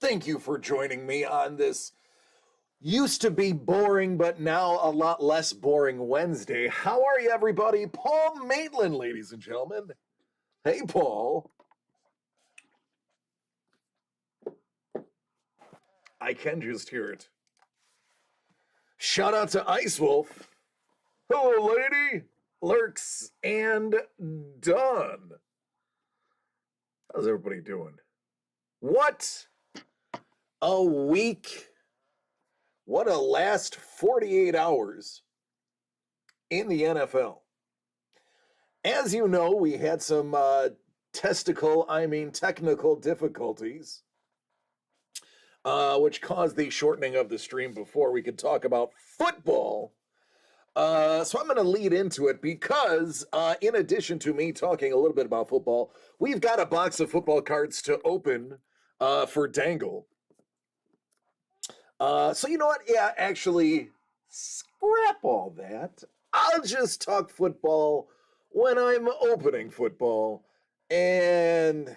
Thank you for joining me on this used to be boring, but now a lot less boring Wednesday. How are you, everybody? Paul Maitland, ladies and gentlemen. Hey, Paul. I can just hear it. Shout out to Ice Wolf. Hello, lady. Lurks and Done. How's everybody doing? What a week. What a last 48 hours in the NFL. As you know, we had some technical difficulties, which caused the shortening of the stream before we could talk about football. So I'm going to lead into it because in addition to me talking a little bit about football, we've got a box of football cards to open for Dangle. So you know what? Yeah, actually, scrap all that. I'll just talk football when I'm opening football, and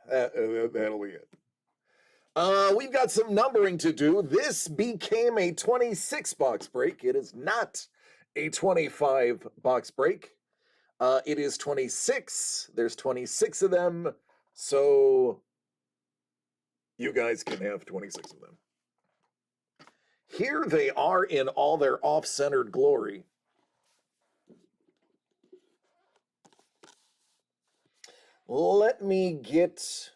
that'll be it. We've got some numbering to do. This became a 26-box break. It is not a 25-box break. It is 26. There's 26 of them, so you guys can have 26 of them. Here they are in all their off-centered glory. Let me get...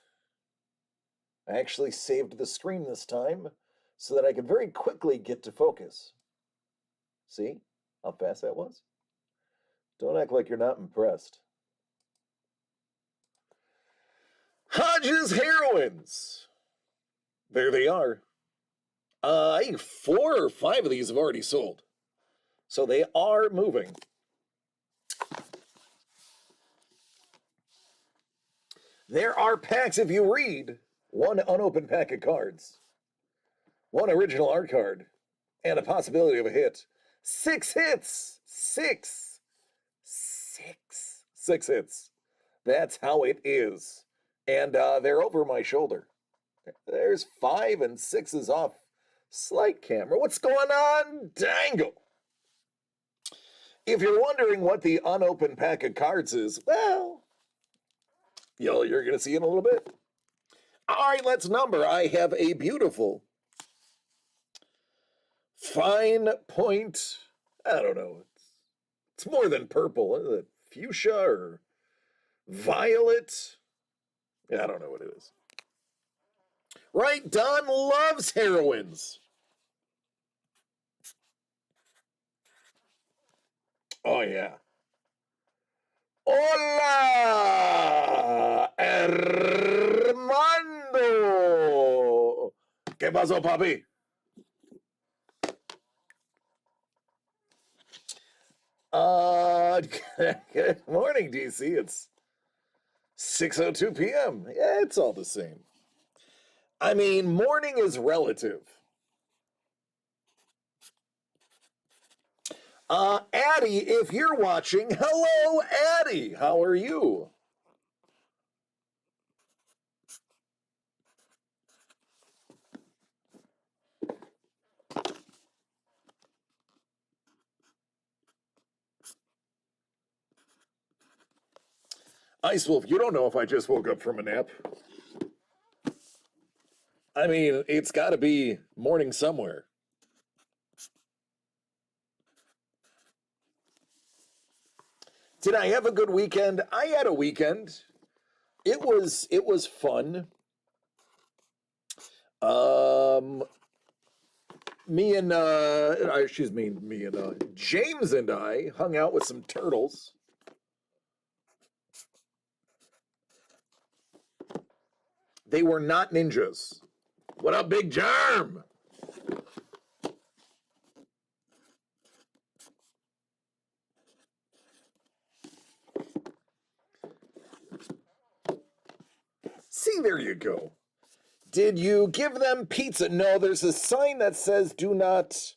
I actually saved the screen this time so that I could very quickly get to focus. See how fast that was? Don't act like you're not impressed. Hodges Heroines. There they are. I think 4 or 5 of these have already sold. So they are moving. There are packs, if you read, 1 unopened pack of cards, 1 original art card, and a possibility of a hit. 6 hits! 6 hits. That's how it is. And they're over my shoulder. There's 5 and 6s off. Slight camera. What's going on? Dangle! If you're wondering what the unopened pack of cards is, well, you're going to see in a little bit. All right, let's number. I have a beautiful fine point. I don't know. It's more than purple. Is it fuchsia or violet? Yeah, I don't know what it is. Right, Don loves heroines. Oh, yeah. Hola, Armando. ¿Qué pasó, papi? Good morning, DC. It's 6:02 p.m. Yeah, it's all the same. I mean, morning is relative. Addie, if you're watching, hello, Addie. How are you? Ice Wolf, you don't know if I just woke up from a nap. I mean, it's got to be morning somewhere. Did I have a good weekend? I had a weekend. It was fun. James and I hung out with some turtles. They were not ninjas. What up, Big Germ? See, there you go. Did you give them pizza? No, there's a sign that says do not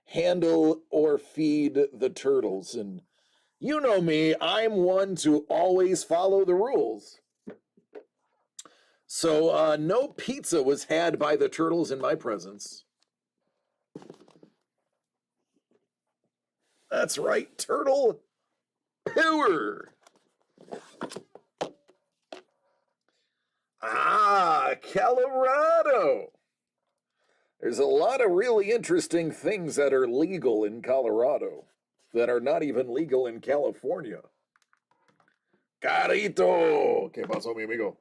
handle or feed the turtles. And you know me, I'm one to always follow the rules. So, no pizza was had by the turtles in my presence. That's right, turtle power. Ah, Colorado. There's a lot of really interesting things that are legal in Colorado that are not even legal in California. Carito. ¿Qué pasó, mi amigo?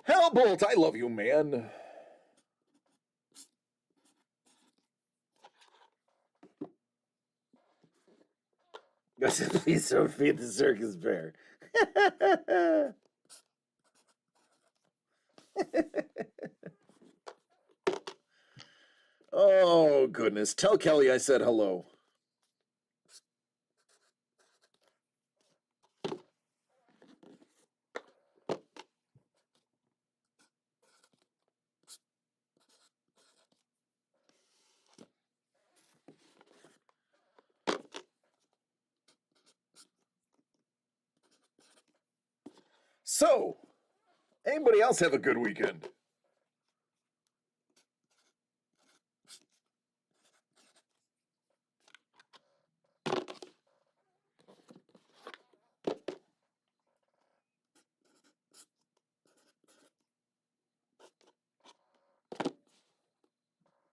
Hellbolt, I love you, man. Please don't feed the circus bear. Oh, goodness. Tell Kelly I said hello. So, anybody else have a good weekend?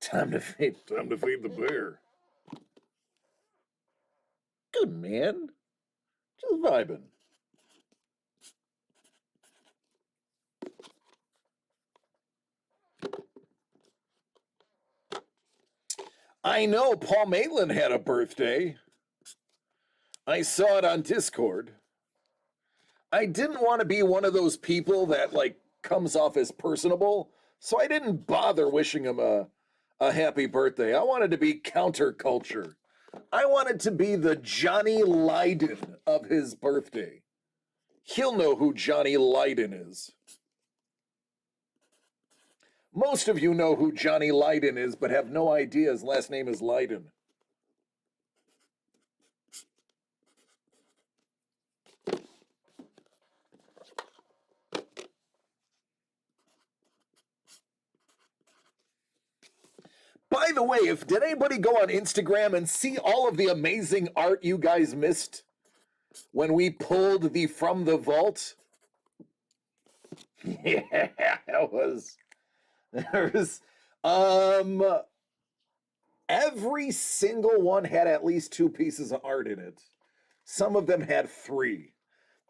Time to feed the bear. Good man. Just vibing. I know Paul Maitland had a birthday. I saw it on Discord. I didn't want to be one of those people that like comes off as personable, so I didn't bother wishing him a happy birthday. I wanted to be counterculture. I wanted to be the Johnny Lydon of his birthday. He'll know who Johnny Lydon is. Most of you know who Johnny Lydon is, but have no idea his last name is Lydon. By the way, did anybody go on Instagram and see all of the amazing art you guys missed when we pulled the From the Vault? Yeah, there was every single one had at least 2 pieces of art in it. Some of them had 3.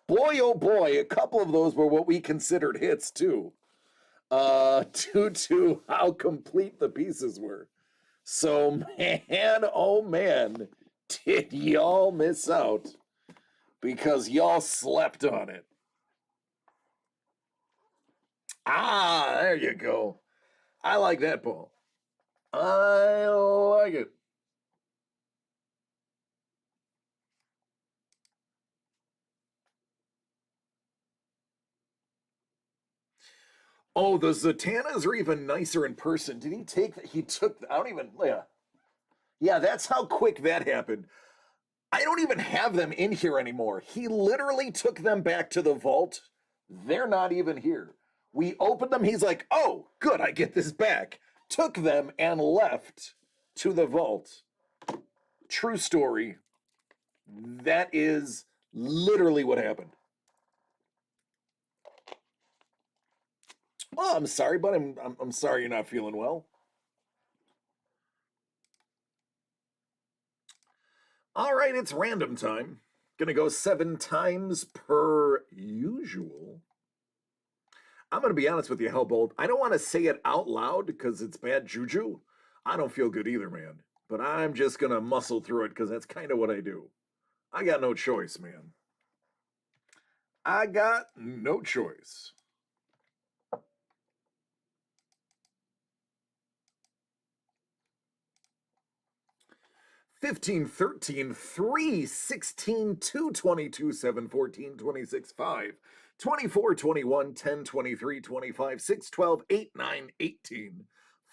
Boy, oh boy, a couple of those were what we considered hits too. Due to how complete the pieces were. So, man, oh man, did y'all miss out because y'all slept on it. Ah, there you go. I like that ball. I like it. Oh, the Zatannas are even nicer in person. Did he take? He took. I don't even. Yeah, yeah. That's how quick that happened. I don't even have them in here anymore. He literally took them back to the vault. They're not even here. We opened them. He's like, "Oh, good. I get this back." Took them and left to the vault. True story. That is literally what happened. Oh, I'm sorry, but I'm sorry you're not feeling well. All right, it's random time. Gonna go 7 times per usual. I'm gonna be honest with you, Hellbolt. I don't want to say it out loud because it's bad juju. I don't feel good either, man. But I'm just gonna muscle through it because that's kind of what I do. I got no choice, man. I got no choice. 15, 13, 3, 16, 2, 22, 7, 14, 26, 5, 24, 21, 10, 23, 25, 6, 12, 8, 9, 18,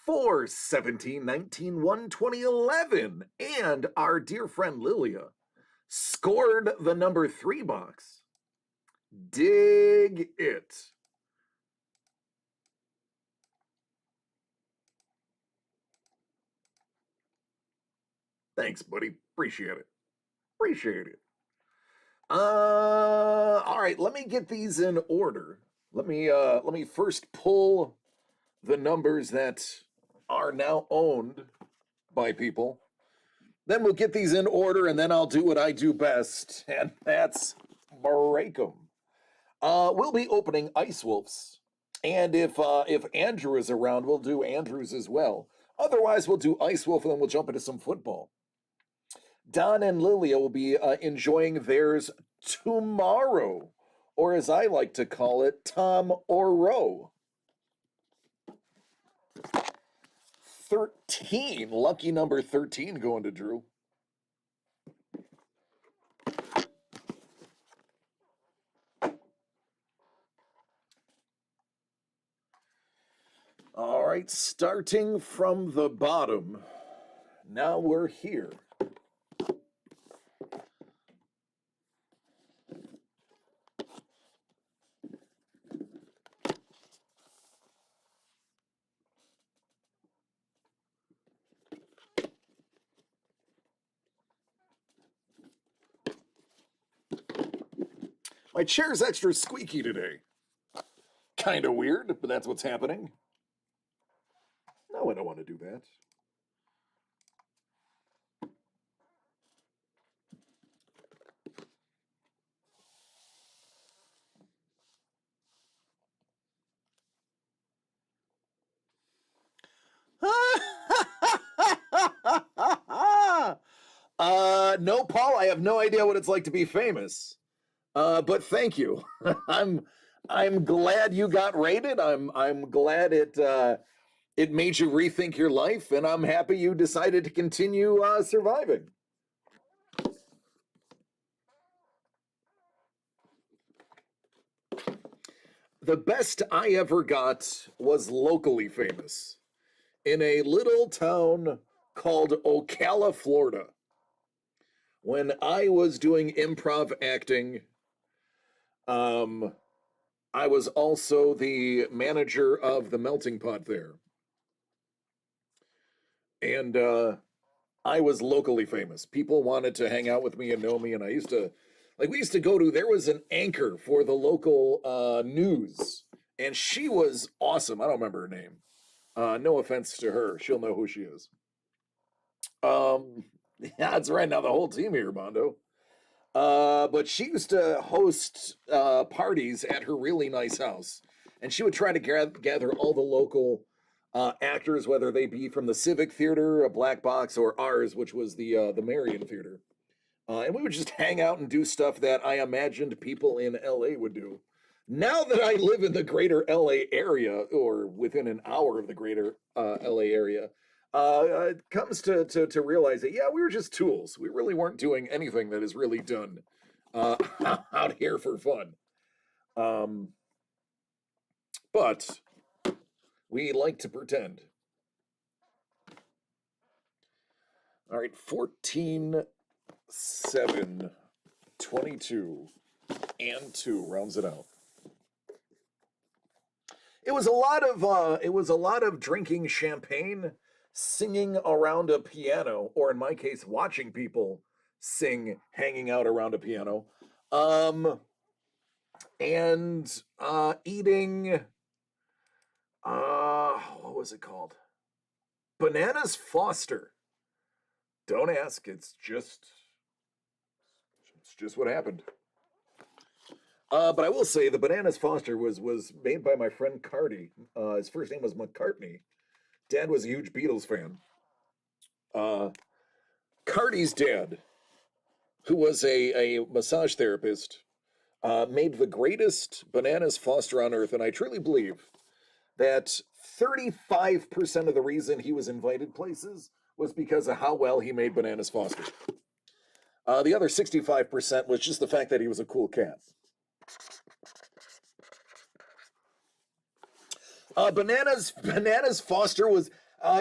4, 17, 19, 1, 20, 11. And our dear friend Lilia scored the number 3 box. Dig it. Thanks, buddy. Appreciate it. Appreciate it. All right, let me get these in order. Let me first pull the numbers that are now owned by people. Then we'll get these in order, and then I'll do what I do best, and that's break them. We'll be opening Ice Wolves, and if Andrew is around, we'll do Andrews as well. Otherwise, we'll do Ice Wolf, and then we'll jump into some football. Don and Lilia will be enjoying theirs tomorrow, or as I like to call it, Tom or Roe. 13, lucky number 13 going to Drew. All right, starting from the bottom. Now we're here. My chair's extra squeaky today. Kind of weird, but that's what's happening. No, I don't want to do that. No, Paul, I have no idea what it's like to be famous. But thank you. I'm glad you got rated. I'm glad it made you rethink your life, and I'm happy you decided to continue surviving. The best I ever got was locally famous in a little town called Ocala, Florida. When I was doing improv acting, I was also the manager of the melting pot there. And I was locally famous. People wanted to hang out with me and know me, and I used to, we used to go to, there was an anchor for the local news, and she was awesome. I don't remember her name. No offense to her. She'll know who she is. Yeah, that's right. Now the whole team here, Bondo. But she used to host parties at her really nice house, and she would try to gather all the local actors, whether they be from the Civic Theater, a Black Box, or ours, which was the Marion Theater. And we would just hang out and do stuff that I imagined people in LA would do. Now that I live in the greater LA area, or within an hour of the greater LA area, it comes to realize that, yeah, we were just tools. We really weren't doing anything that is really done out here for fun. But we like to pretend. All right, 14, 7, 22, and 2 rounds it out. It was a lot of drinking champagne, singing around a piano, or in my case, watching people sing, hanging out around a piano, and eating, what was it called? Bananas Foster. Don't ask, it's just what happened. But I will say the Bananas Foster was made by my friend Cardi. His first name was McCartney. Dad was a huge Beatles fan. Cardi's dad, who was a massage therapist, made the greatest Bananas Foster on earth, and I truly believe that 35% of the reason he was invited places was because of how well he made Bananas Foster. The other 65% was just the fact that he was a cool cat. Bananas Foster was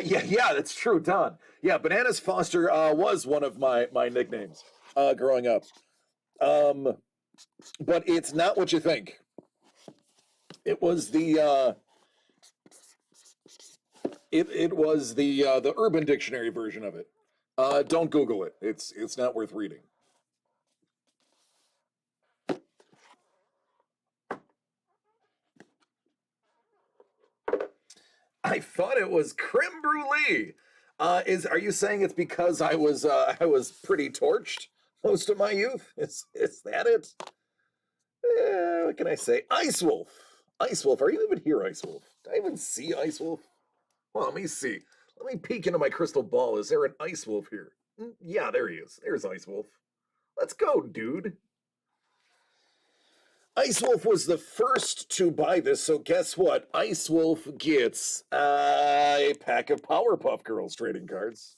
yeah, that's true, Don. Yeah, Bananas Foster was one of my nicknames growing up. Um, but it's not what you think. It was the Urban Dictionary version of it. Don't Google it. It's not worth reading. I thought it was creme brulee. Is Are you saying it's because I was pretty torched most of my youth? Is that it? What can I say? Ice Wolf. Ice Wolf. Are you even here, Ice Wolf? Did I even see Ice Wolf? Well, let me see. Let me peek into my crystal ball. Is there an Ice Wolf here? Yeah, there he is. There's Ice Wolf. Let's go, dude. Ice Wolf was the first to buy this, so guess what? Ice Wolf gets a pack of Powerpuff Girls trading cards.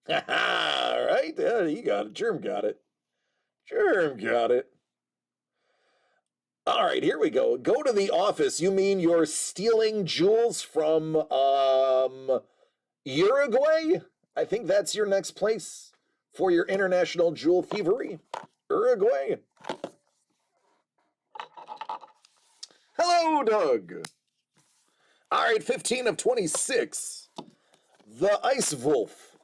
All right, yeah, you got it. Germ got it. Germ got it. All right, here we go. Go to the office. You mean you're stealing jewels from Uruguay? I think that's your next place for your international jewel thievery. Uruguay. Hello, Doug. All right, 15 of 26. The Ice Wolf.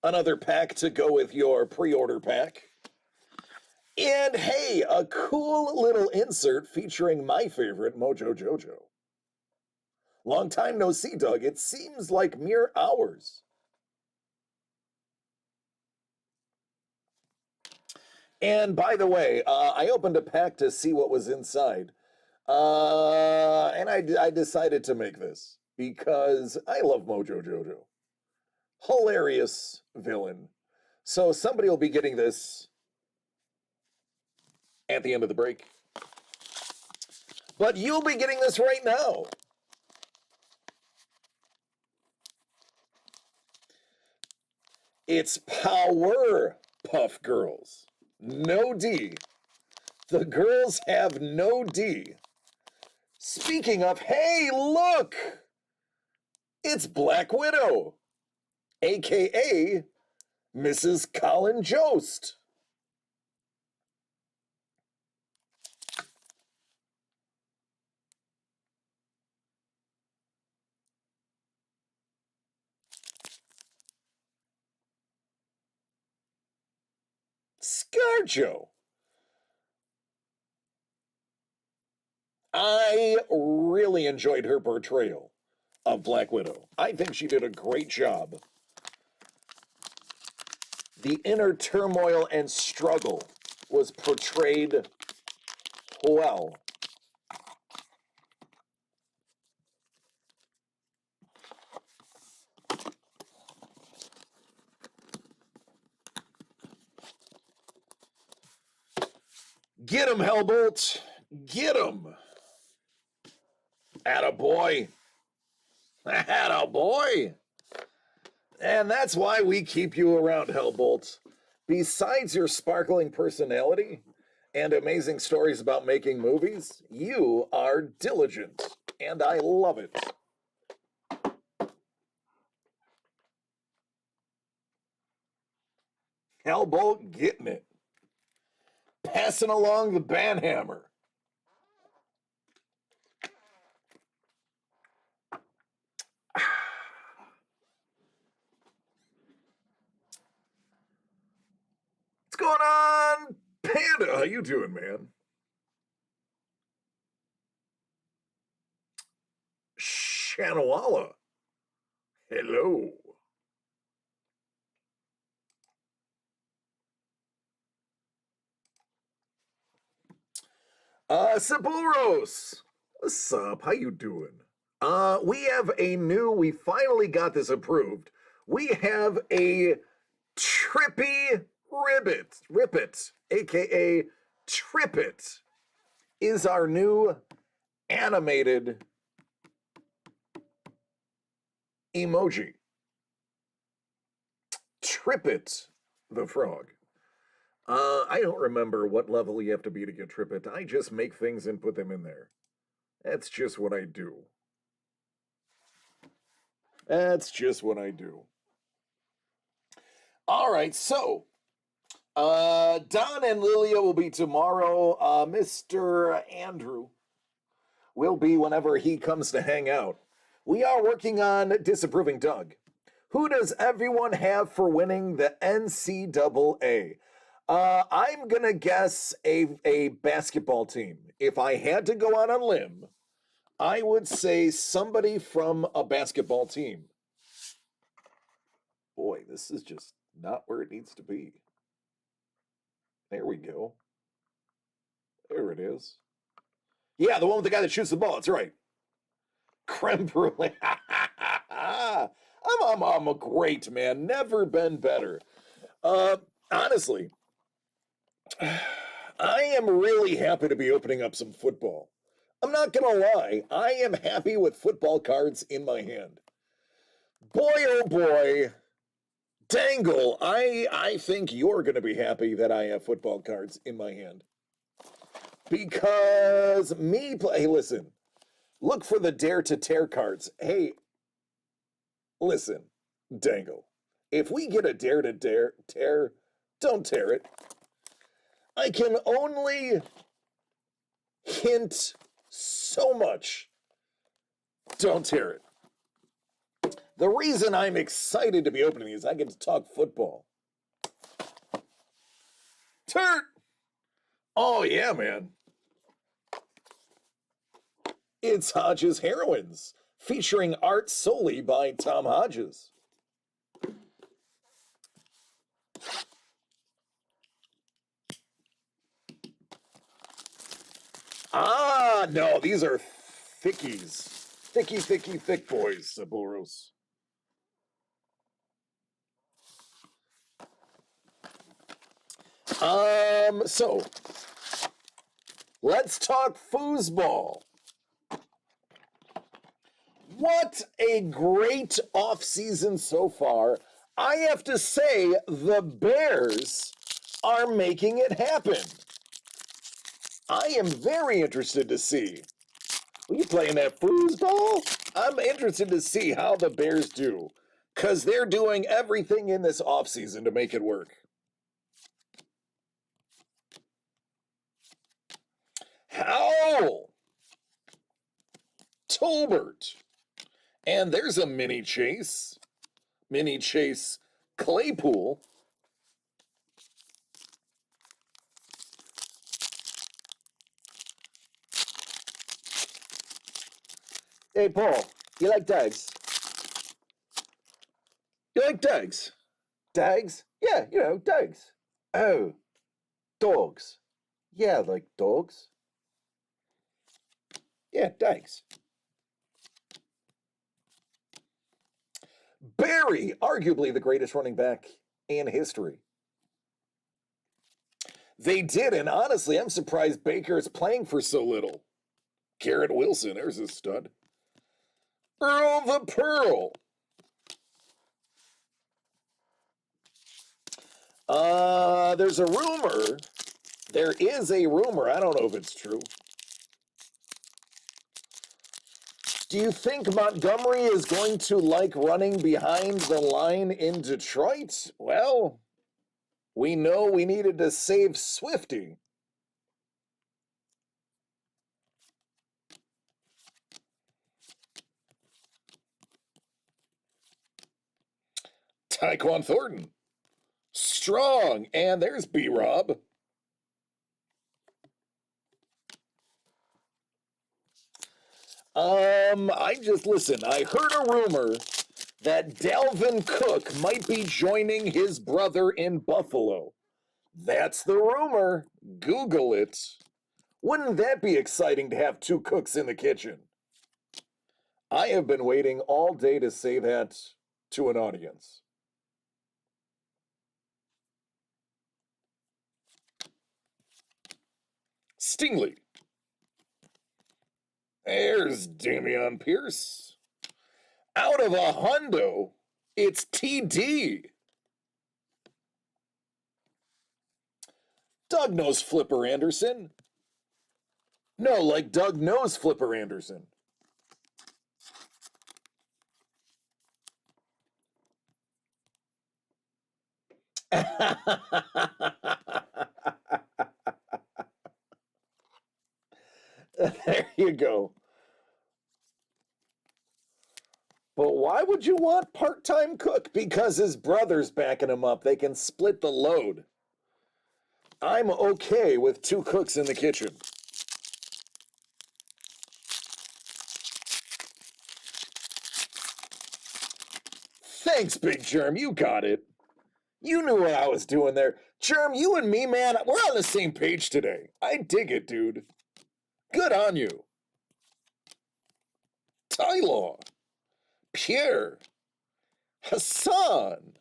Another pack to go with your pre-order pack. And hey, a cool little insert featuring my favorite Mojo Jojo. Long time no see, Doug. It seems like mere hours. And by the way, I opened a pack to see what was inside. And I decided to make this because I love Mojo Jojo. Hilarious villain. So somebody will be getting this at the end of the break. But you'll be getting this right now. It's Power Puff Girls. No D. The girls have no D. Speaking of, hey, look! It's Black Widow, aka Mrs. Colin Jost. Scarjo. I really enjoyed her portrayal of Black Widow. I think she did a great job. The inner turmoil and struggle was portrayed well. Get him, Hellbolt! Get him! Attaboy! Attaboy! And that's why we keep you around, Hellbolt. Besides your sparkling personality and amazing stories about making movies, you are diligent, and I love it. Hellbolt getting it. Passing along the banhammer. What's going on, Panda? How you doing, man? Shanawala. Hello. Simple Rose. What's up? How you doing? We finally got this approved. We have a Trippy Ribbit, aka Trippet, is our new animated emoji. Trippet the frog. I don't remember what level you have to be to get Trippet. I just make things and put them in there. That's just what I do. That's just what I do. All right, so Don and Lilia will be tomorrow. Mr. Andrew will be whenever he comes to hang out. We are working on disapproving Doug. Who does everyone have for winning the NCAA? I'm gonna guess a basketball team. If I had to go on a limb, I would say somebody from a basketball team. Boy, this is just not where it needs to be. There we go. There it is. Yeah, the one with the guy that shoots the ball. That's right. Creme brulee. I'm a great man. Never been better. Honestly, I am really happy to be opening up some football. I'm not gonna lie. I am happy with football cards in my hand. Boy, oh boy. Dangle, I think you're gonna be happy that I have football cards in my hand. Because hey, listen, look for the dare to tear cards. Hey, listen, Dangle, if we get a dare to tear, don't tear it. I can only hint so much. Don't tear it. The reason I'm excited to be opening these, I get to talk football. Turt! Oh, yeah, man. It's Hodges Heroines, featuring art solely by Tom Hodges. Ah, no, these are thickies. Thick boys, Saboros. So let's talk foosball. What a great offseason so far. I have to say, the Bears are making it happen. I am very interested to see. Are you playing that foosball? I'm interested to see how the Bears do, because they're doing everything in this offseason to make it work. Howell! Tolbert! And there's a mini chase. Mini chase Claypool. Hey, Paul, you like Dags? You like Dags? Dags? Yeah, Dags. Oh, dogs. Yeah, like dogs. Yeah, Dags. Barry, arguably the greatest running back in history. They did, and honestly, I'm surprised Baker is playing for so little. Garrett Wilson, there's a stud. Earl the Pearl. There's a rumor. There is a rumor. I don't know if it's true. Do you think Montgomery is going to like running behind the line in Detroit? Well, we know we needed to save Swifty. Tyquan Thornton. Strong. And there's B-Rob. I heard a rumor that Dalvin Cook might be joining his brother in Buffalo. That's the rumor. Google it. Wouldn't that be exciting to have two cooks in the kitchen? I have been waiting all day to say that to an audience. Stingley. There's Damian Pierce. Out of a hundo, it's TD. Doug knows Flipper Anderson. No, like Doug knows Flipper Anderson. There you go. But why would you want part-time cook? Because his brother's backing him up. They can split the load. I'm okay with 2 cooks in the kitchen. Thanks, Big Germ. You got it. You knew what I was doing there. Germ, you and me, man, we're on the same page today. I dig it, dude. Good on you. Tylaw. Pierre. Hassan.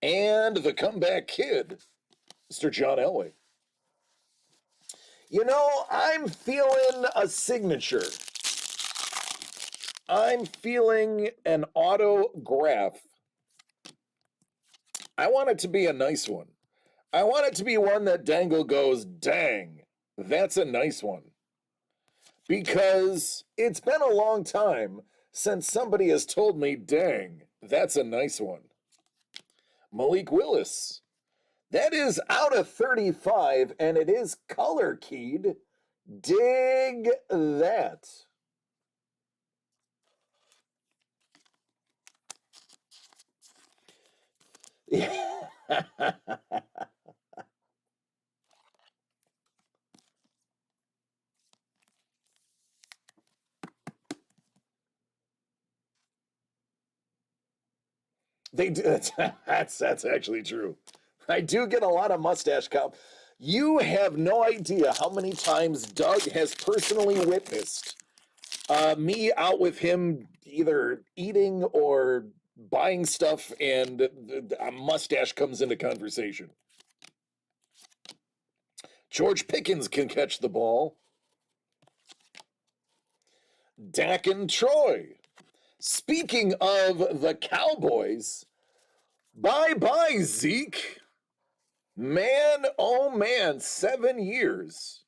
And the comeback kid, Mr. John Elway. You know, I'm feeling a signature. I'm feeling an autograph. I want it to be a nice one. I want it to be one that Dangle goes, dang, that's a nice one. Because it's been a long time since somebody has told me, dang, that's a nice one. Malik Willis. That is out of 35, and it is color keyed. Dig that. They do. That's actually true. I do get a lot of mustache comp. You have no idea how many times Doug has personally witnessed me out with him either eating or buying stuff, and a mustache comes into conversation. George Pickens can catch the ball. Dak and Troy. Speaking of the Cowboys, bye-bye, Zeke. Man, oh man, 7 years.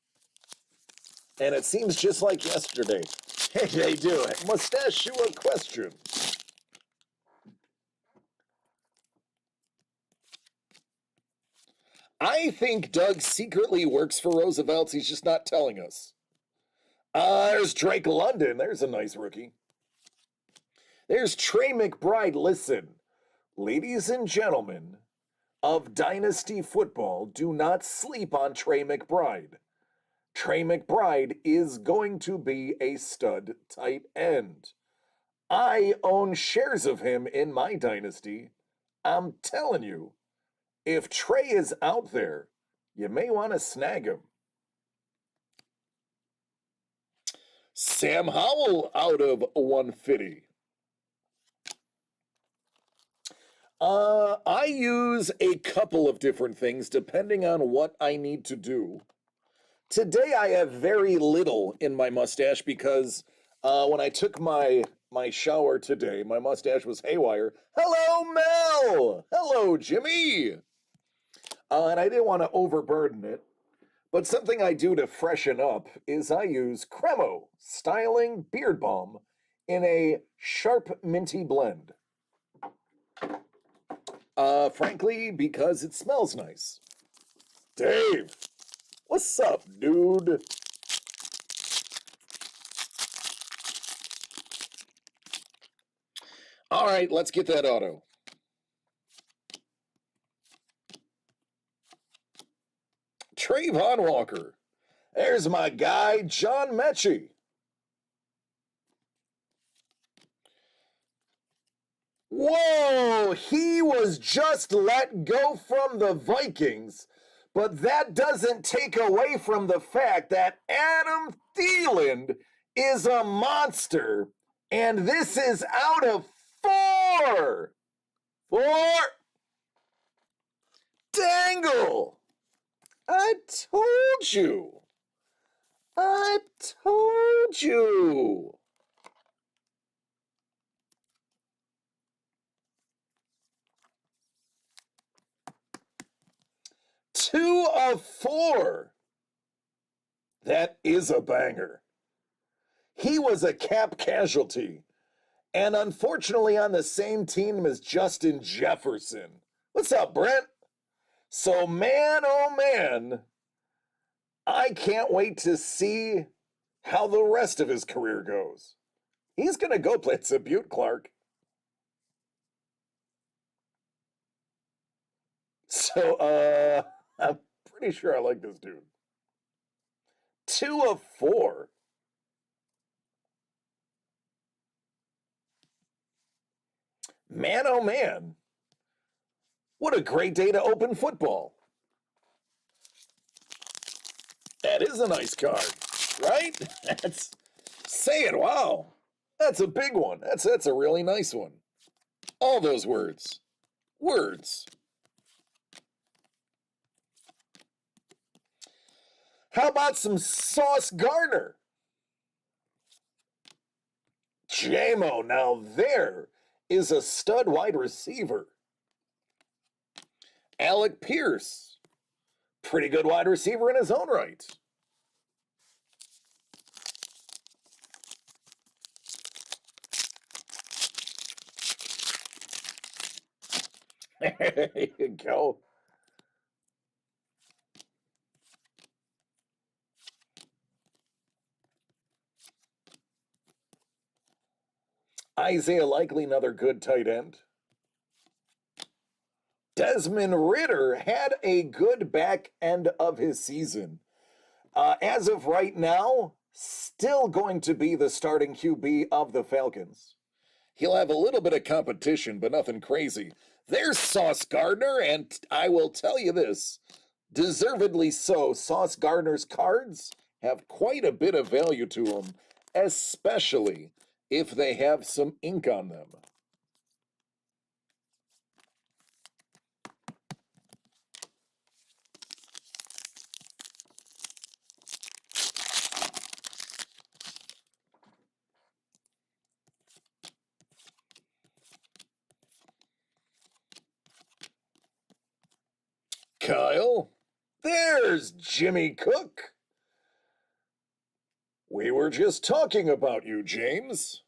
And it seems just like yesterday. Hey, they do it. Mustachio question. I think Doug secretly works for Roosevelt's. He's just not telling us. There's Drake London. There's a nice rookie. There's Trey McBride. Listen, ladies and gentlemen of Dynasty Football, do not sleep on Trey McBride. Trey McBride is going to be a stud tight end. I own shares of him in my dynasty. I'm telling you, if Trey is out there, you may want to snag him. Sam Howell out of 150. I use a couple of different things depending on what I need to do. Today I have very little in my mustache because when I took my shower today, my mustache was haywire. Hello, Mel! Hello, Jimmy! And I didn't want to overburden it. But something I do to freshen up is I use Cremo Styling Beard Balm in a sharp minty blend. Frankly, because it smells nice. Dave, what's up, dude? All right, let's get that auto. Trayvon Walker. There's my guy, John Mechie. Whoa, he was just let go from the Vikings, but that doesn't take away from the fact that Adam Thielen is a monster, and this is out of 4. Dangle! I told you. I told you. Two of 4. That is a banger. He was a cap casualty, and unfortunately on the same team as Justin Jefferson. What's up, Brent? So, man, oh man, I can't wait to see how the rest of his career goes. He's going to go play at Butte, Clark. So, I'm pretty sure I like this dude. 2 of 4. Man, oh man. What a great day to open football. That is a nice card, right? That's, say it, wow. That's a big one. That's a really nice one. All those words. Words. How about some Sauce Gardner? JMO, now there is a stud wide receiver. Alec Pierce, pretty good wide receiver in his own right. There you go. Isaiah Likely, another good tight end. Desmond Ridder had a good back end of his season. As of right now, still going to be the starting QB of the Falcons. He'll have a little bit of competition, but nothing crazy. There's Sauce Gardner, and I will tell you this, deservedly so. Sauce Gardner's cards have quite a bit of value to them, especially if they have some ink on them. Kyle, there's Jimmy Cook. We were just talking about you, James.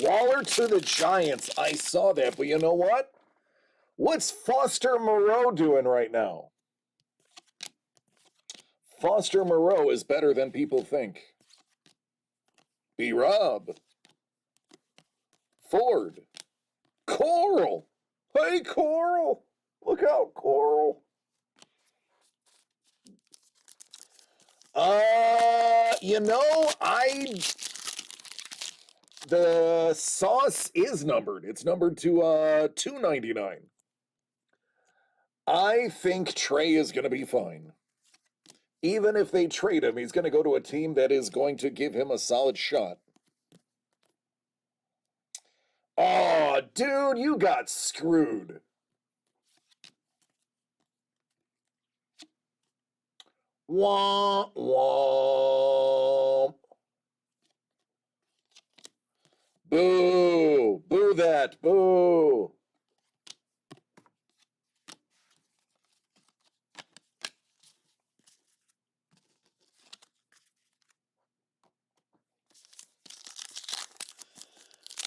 Waller to the Giants. I saw that, but you know what? What's Foster Moreau doing right now? Foster Moreau is better than people think. B-Rob. Ford. Coral. Hey, Coral. Look out, Coral. The sauce is numbered. It's numbered to $2.99. I think Trey is going to be fine. Even if they trade him, he's going to go to a team that is going to give him a solid shot. Oh, dude, you got screwed. Womp, womp. Boo. Boo that. Boo.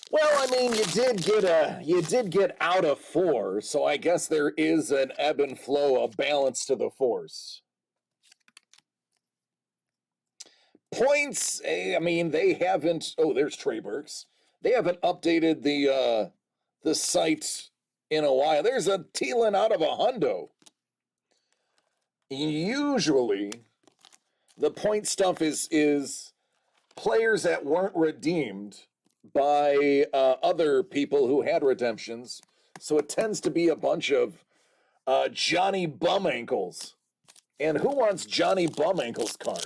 Well, I mean, you did get out of 4, so I guess there is an ebb and flow, a balance to the force. Points, I mean, they haven't. Oh, there's Trey Burks. They haven't updated the site in a while. There's a Thielen out of a hundo. Usually, the point stuff is players that weren't redeemed by other people who had redemptions. So it tends to be a bunch of Johnny Bum Ankles. And who wants Johnny Bum Ankles card?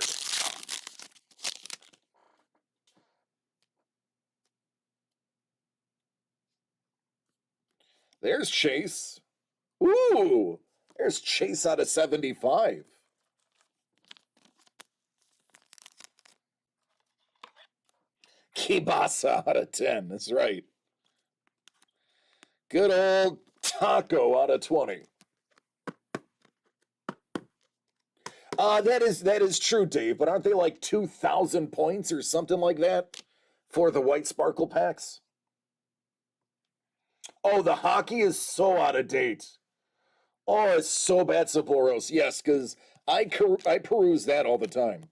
There's Chase. Ooh, there's Chase out of 75. Kibasa out of 10. That's right. Good old Taco out of 20. That is true, Dave, but aren't they like 2,000 points or something like that for the white sparkle packs? Oh, the hockey is so out of date. Oh, it's so bad, Saporos. Yes, because I peruse that all the time.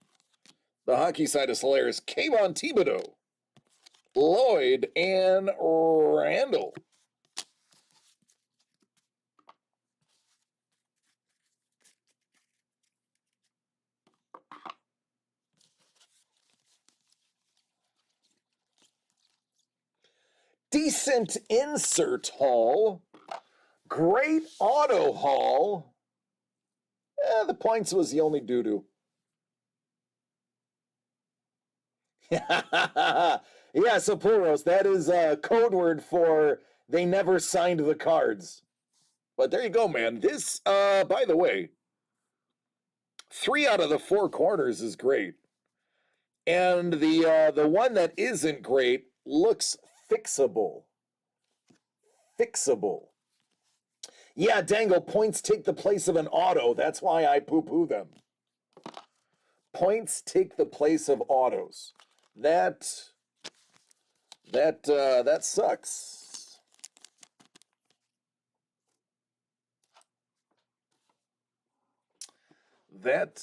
The hockey side is hilarious. Kayvon Thibodeau, Lloyd, and Randall. Decent insert haul. Great auto haul. The points was the only doo-doo. Yeah, so Puros, that is a code word for they never signed the cards. But there you go, man. This, by the way, 3 out of the 4 corners is great. And the one that isn't great looks fixable. Fixable. Yeah, Dangle, points take the place of an auto. That's why I poo-poo them. Points take the place of autos. That sucks. That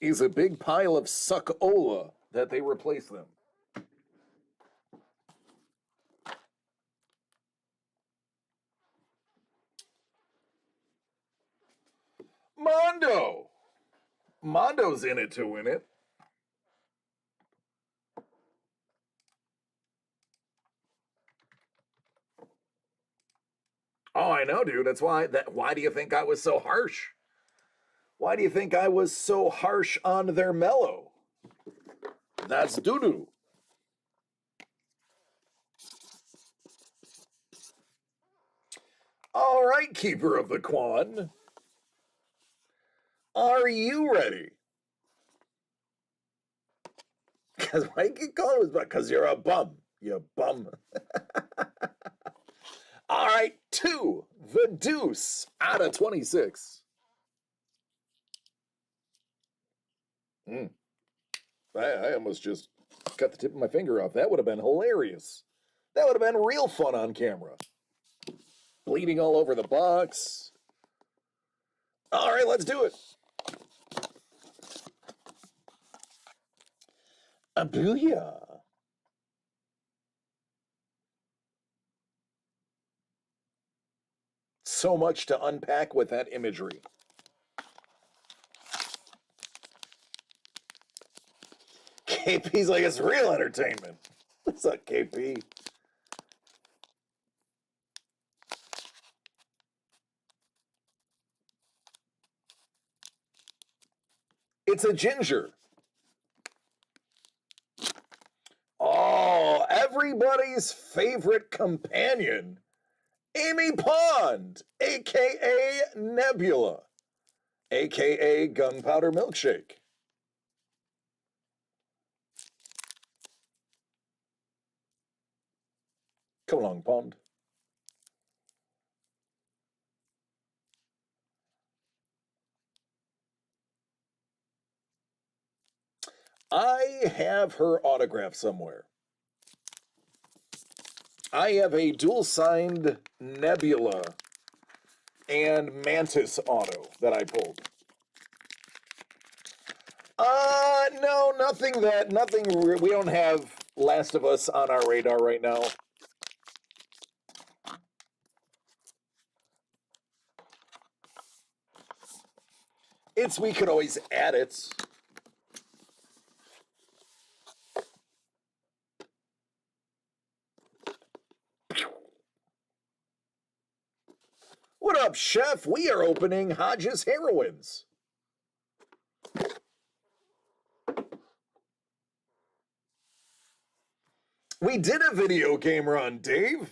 is a big pile of suck-ola that they replace them. Mondo! Mondo's in it to win it. Oh, I know, dude. That's why why do you think I was so harsh? Why do you think I was so harsh on their mellow? That's doo-doo. All right, Keeper of the Quan. Are you ready? Because why you keep calling us? Because you're a bum. You bum. All right, 2, the deuce out of 26. I almost just cut the tip of my finger off. That would have been hilarious. That would have been real fun on camera. Bleeding all over the box. All right, let's do it. A booyah. So much to unpack with that imagery. KP's like, it's real entertainment. What's up, KP? It's a ginger. Oh, everybody's favorite companion, Amy Pond, a.k.a. Nebula, a.k.a. Gunpowder Milkshake. Come along, Pond. I have her autograph somewhere. I have a dual-signed Nebula and Mantis auto that I pulled. No, nothing, we don't have Last of Us on our radar right now. We could always add it. What up, Chef? We are opening Hodges Heroines. We did a video game run, Dave.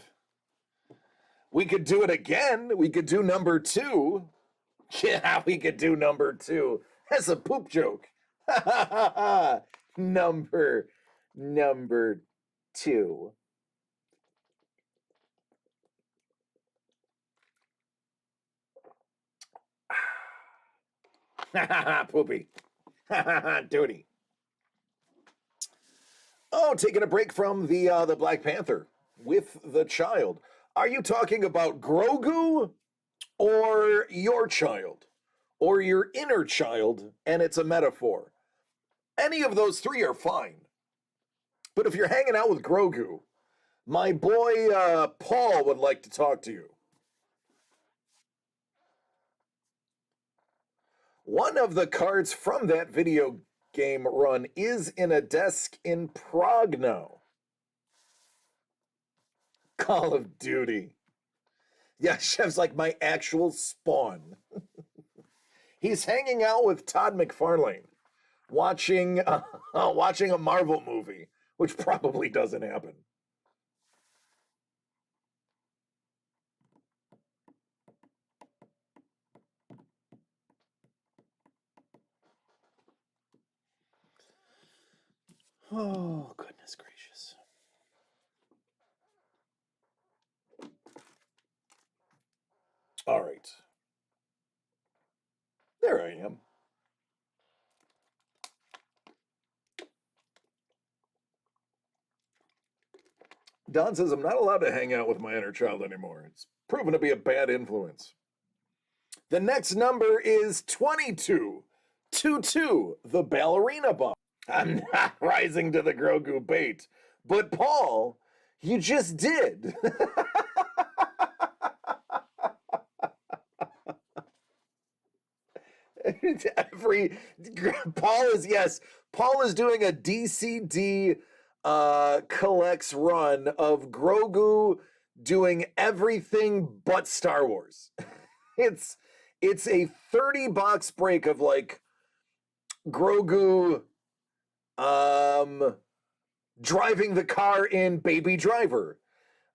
We could do it again. We could do number 2. Yeah, we could do number 2. That's a poop joke. number 2. Poopy. Duty. Oh, taking a break from the Black Panther with the child. Are you talking about Grogu or your child? Or your inner child, and it's a metaphor? Any of those three are fine. But if you're hanging out with Grogu, my boy Paul would like to talk to you. One of the cards from that video game run is in a desk in Prague now. Call of Duty. Yeah, Chef's like my actual spawn. He's hanging out with Todd McFarlane, watching watching a Marvel movie, which probably doesn't happen. Oh, goodness gracious. All right. There I am. Don says, I'm not allowed to hang out with my inner child anymore. It's proven to be a bad influence. The next number is 22. 22, the ballerina bomb. I'm not rising to the Grogu bait. But Paul, you just did. Paul is doing a DCD collects run of Grogu doing everything but Star Wars. it's a 30-box break of like Grogu driving the car in Baby Driver,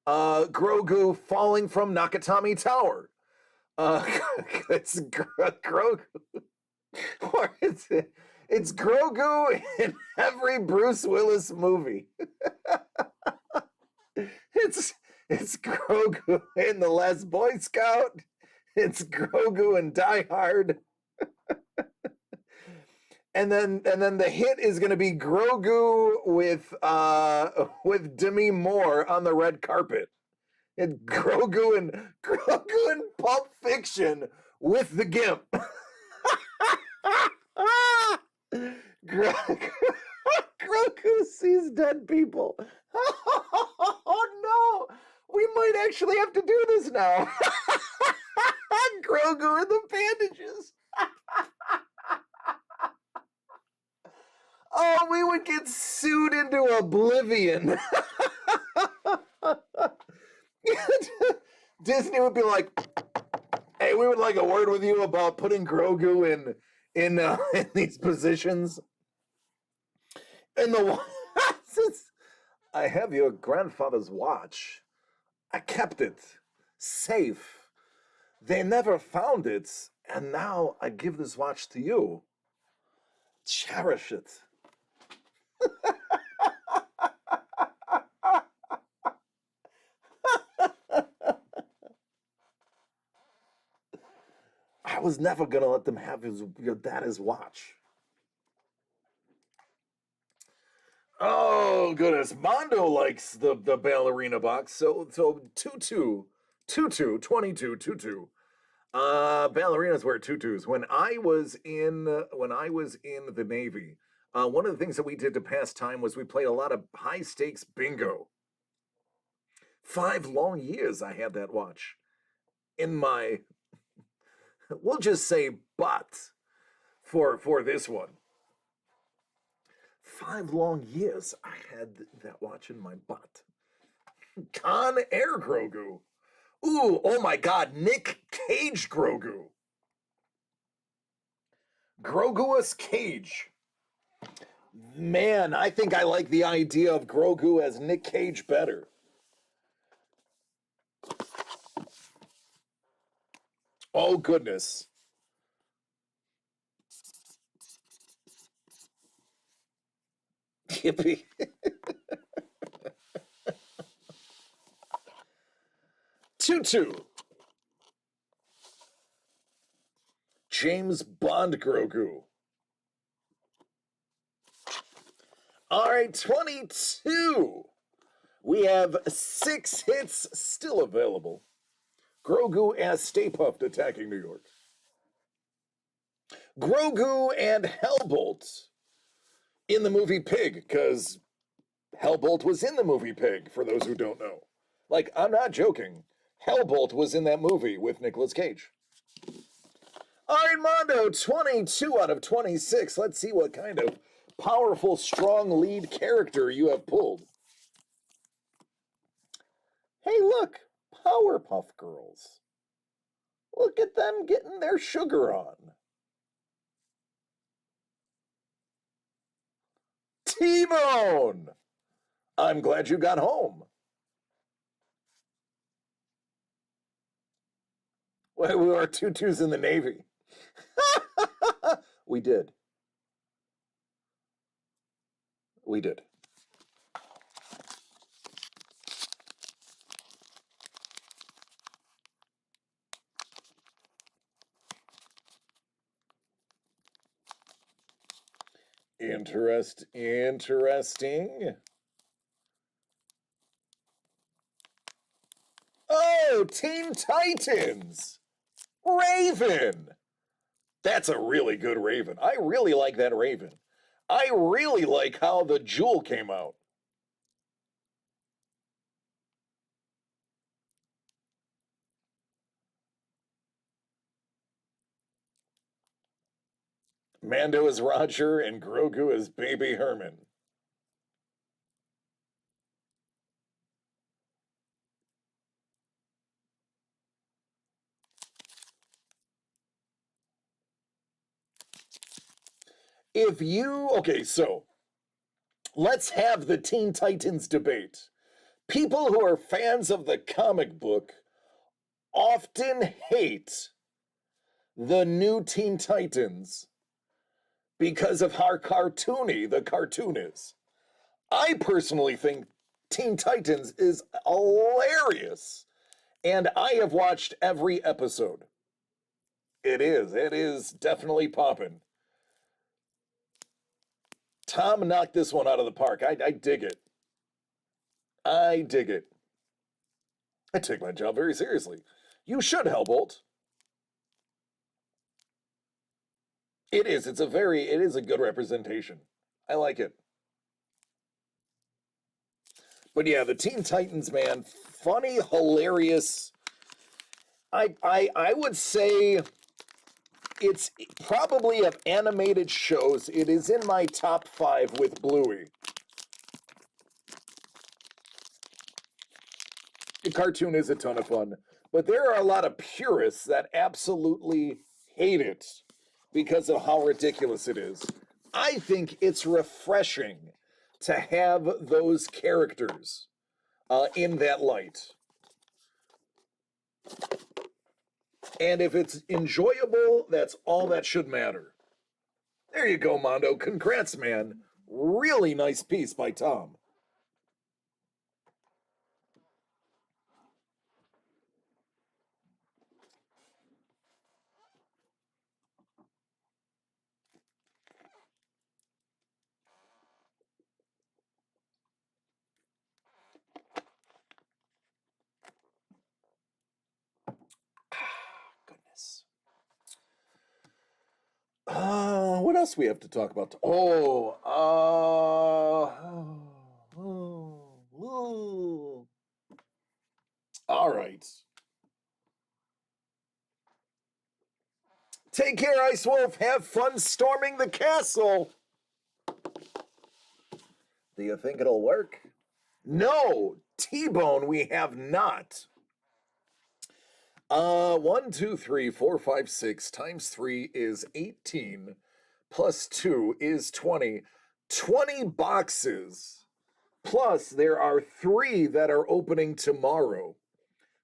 Grogu falling from Nakatomi Tower. It's Grogu. Or it's Grogu in every Bruce Willis movie. it's Grogu in The Last Boy Scout. It's Grogu in Die Hard. And then the hit is going to be Grogu with Demi Moore on the red carpet. And Grogu in Pulp Fiction with the Gimp. Grogu sees dead people. Oh no! We might actually have to do this now. Grogu in the bandages. Oh, we would get sued into oblivion. Disney would be like, "Hey, we would like a word with you about putting Grogu in these positions." And I have your grandfather's watch. I kept it safe. They never found it, and now I give this watch to you. Cherish it. I was never gonna let them have your daddy's watch. Oh goodness, Mondo likes the ballerina box. So 22. Ballerinas wear tutus. When I was in the Navy, one of the things that we did to pass time was we played a lot of high stakes bingo. 5 long years I had that watch in my, we'll just say butt for this one. 5 long years I had that watch in my butt. Con Air Grogu. Ooh, oh my God, Nick Cage Grogu. Groguous Cage. Man, I think I like the idea of Grogu as Nick Cage better. Oh, goodness. Yippee. Tutu. James Bond Grogu. All right, 22. We have 6 hits still available. Grogu as Stay Puft attacking New York. Grogu and Hellbolt in the movie Pig, because Hellbolt was in the movie Pig, for those who don't know. Like, I'm not joking. Hellbolt was in that movie with Nicolas Cage. All right, Mondo, 22 out of 26. Let's see what kind of powerful, strong lead character you have pulled. Hey, look, Powerpuff Girls. Look at them getting their sugar on. T-Bone! I'm glad you got home. Well, we were 2-2s in the Navy. We did. We did. Interesting. Oh, Teen Titans! Raven! That's a really good Raven. I really like that Raven. I really like how the jewel came out. Mando is Roger and Grogu is Baby Herman. Okay, so let's have the Teen Titans debate. People who are fans of the comic book often hate the new Teen Titans because of how cartoony the cartoon is. I personally think Teen Titans is hilarious, and I have watched every episode. It is definitely popping. Tom knocked this one out of the park. I dig it. I dig it. I take my job very seriously. You should, Hellbolt. It is. It is a good representation. I like it. But yeah, the Teen Titans, man, funny, hilarious. I would say it's probably of animated shows. It is in my top 5 with Bluey. The cartoon is a ton of fun, but there are a lot of purists that absolutely hate it because of how ridiculous it is. I think it's refreshing to have those characters in that light. And if it's enjoyable, that's all that should matter. There you go, Mondo. Congrats, man. Really nice piece by Tom. Goodness. What else we have to talk about? All right. Take care, Ice Wolf. Have fun storming the castle. Do you think it'll work? No, T-Bone, we have not. 1, 2, 3, 4, 5, 6 times 3 is 18, plus 2 is 20. 20 boxes, plus there are 3 that are opening tomorrow.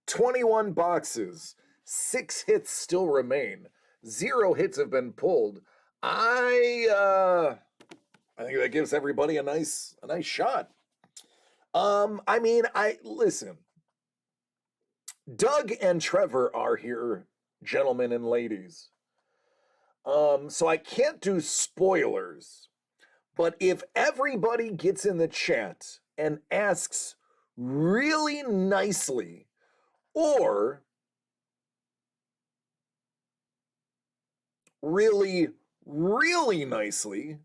21 boxes, 6 hits still remain. 0 hits have been pulled. I think that gives everybody a nice shot. Listen. Doug and Trevor are here, gentlemen and ladies. So I can't do spoilers, but if everybody gets in the chat and asks really nicely or really, really nicely,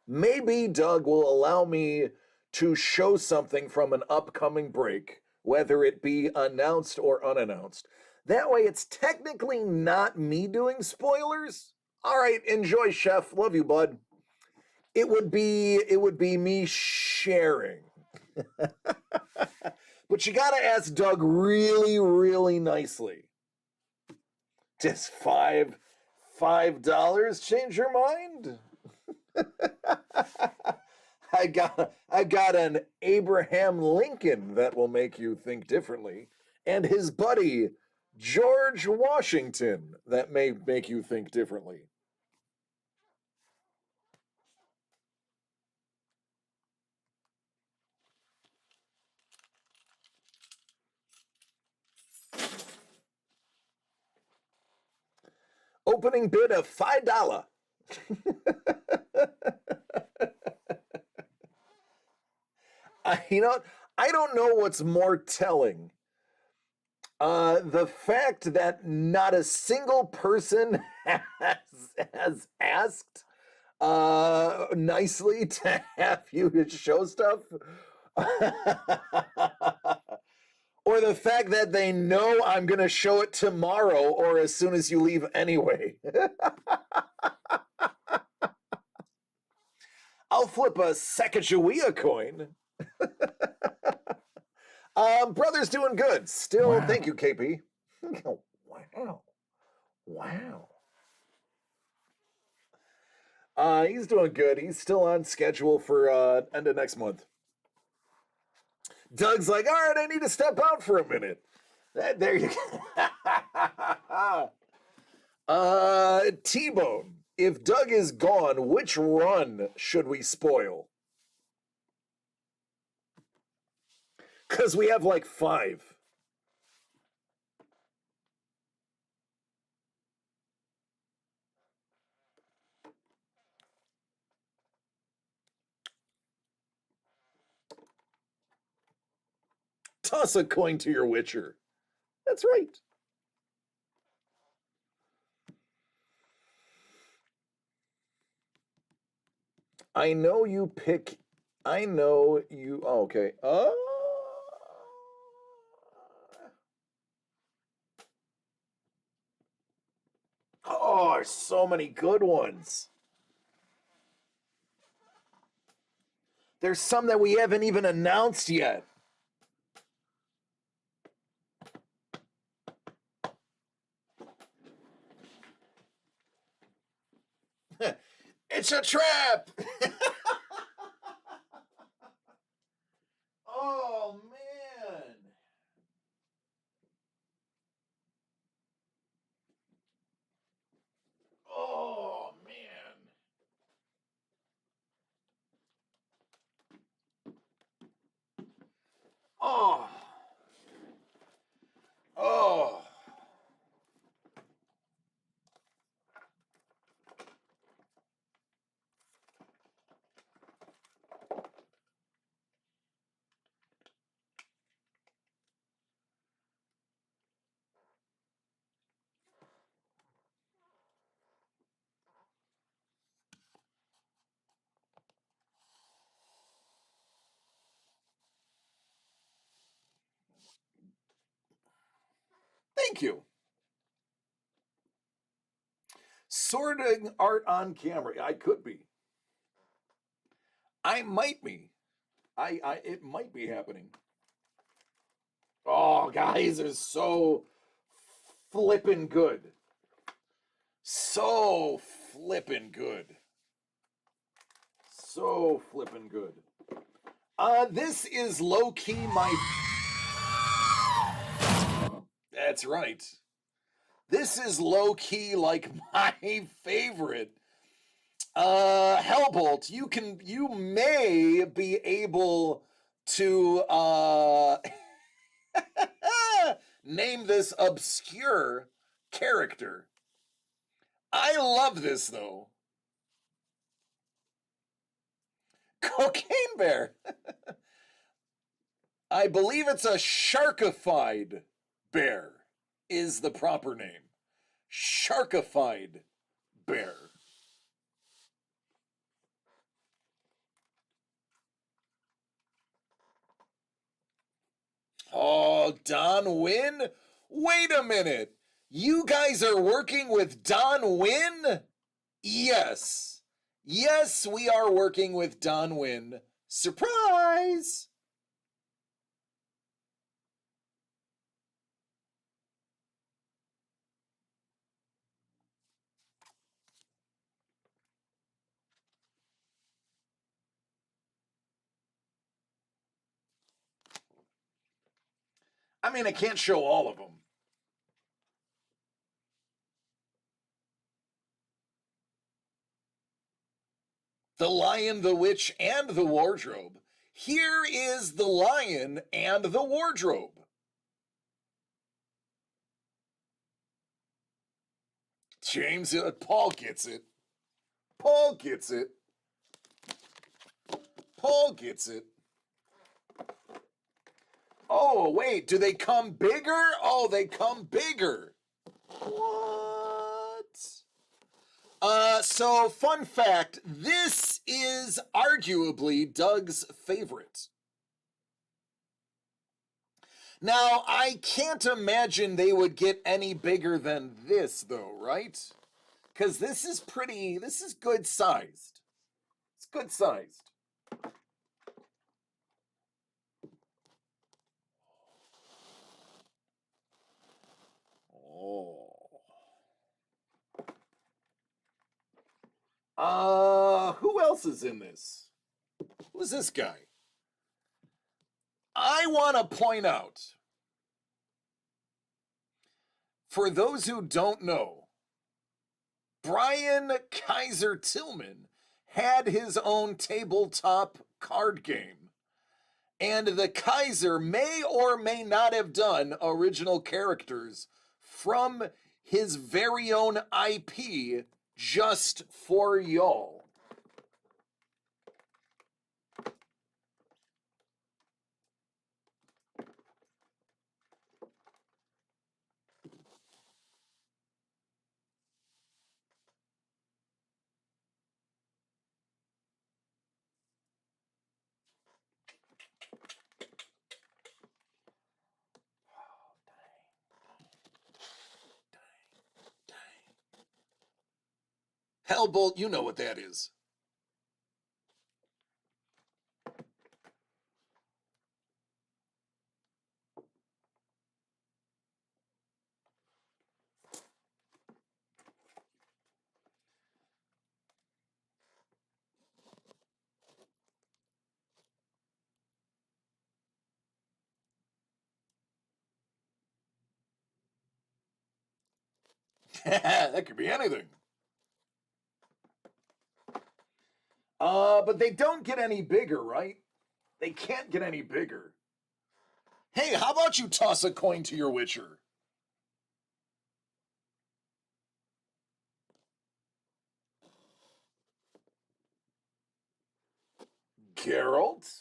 maybe Doug will allow me to show something from an upcoming break, whether it be announced or unannounced. That way, it's technically not me doing spoilers. All right, enjoy, Chef. Love you, bud. It would be me sharing. But you gotta ask Doug really, really nicely. Does $5 change your mind? I got an Abraham Lincoln that will make you think differently, and his buddy George Washington that may make you think differently. Opening bid of $5. You know, I don't know what's more telling. The fact that not a single person has asked nicely to have you to show stuff. Or the fact that they know I'm going to show it tomorrow or as soon as you leave anyway. I'll flip a Sacagawea coin. Brother's doing good. Still, wow. Thank you, KP. Oh, wow. Wow. He's doing good. He's still on schedule for end of next month. Doug's like, all right, I need to step out for a minute. There you go. T-Bone, if Doug is gone, which run should we spoil? Because we have like 5. Toss a coin to your Witcher. That's right. I know you pick. I know you. Oh, okay. Oh, there's so many good ones. There's some that we haven't even announced yet. It's a trap! Oh, man. Oh, man. Oh. Oh. Thank you. Sorting art on camera. I could be. I might be. It might be happening. Oh, guys are so flippin' good. So flippin' good. So flippin' good. This is low-key my... That's right. This is low-key like my favorite. Hellbolt, you may be able to name this obscure character. I love this, though. Cocaine bear. I believe it's a sharkified bear is the proper name. Sharkified bear. Oh, Don Wynn? Wait a minute. You guys are working with Don Wynn? Yes. Yes, we are working with Don Wynn. Surprise! I mean, I can't show all of them. The Lion, the Witch, and the Wardrobe. Here is the Lion and the Wardrobe. James, Paul gets it. Paul gets it. Paul gets it. Oh, wait, do they come bigger? Oh, they come bigger. What? So fun fact, this is arguably Doug's favorite. Now, I can't imagine they would get any bigger than this, though, right? Because this is good sized. It's good sized. Oh. Who else is in this? Who's this guy? I want to point out, for those who don't know, Brian Kaiser Tillman had his own tabletop card game. And the Kaiser may or may not have done original characters from his very own IP just for y'all. Hellbolt, you know what that is. That could be anything. But they don't get any bigger, right? They can't get any bigger. Hey, how about you toss a coin to your Witcher? Geralt?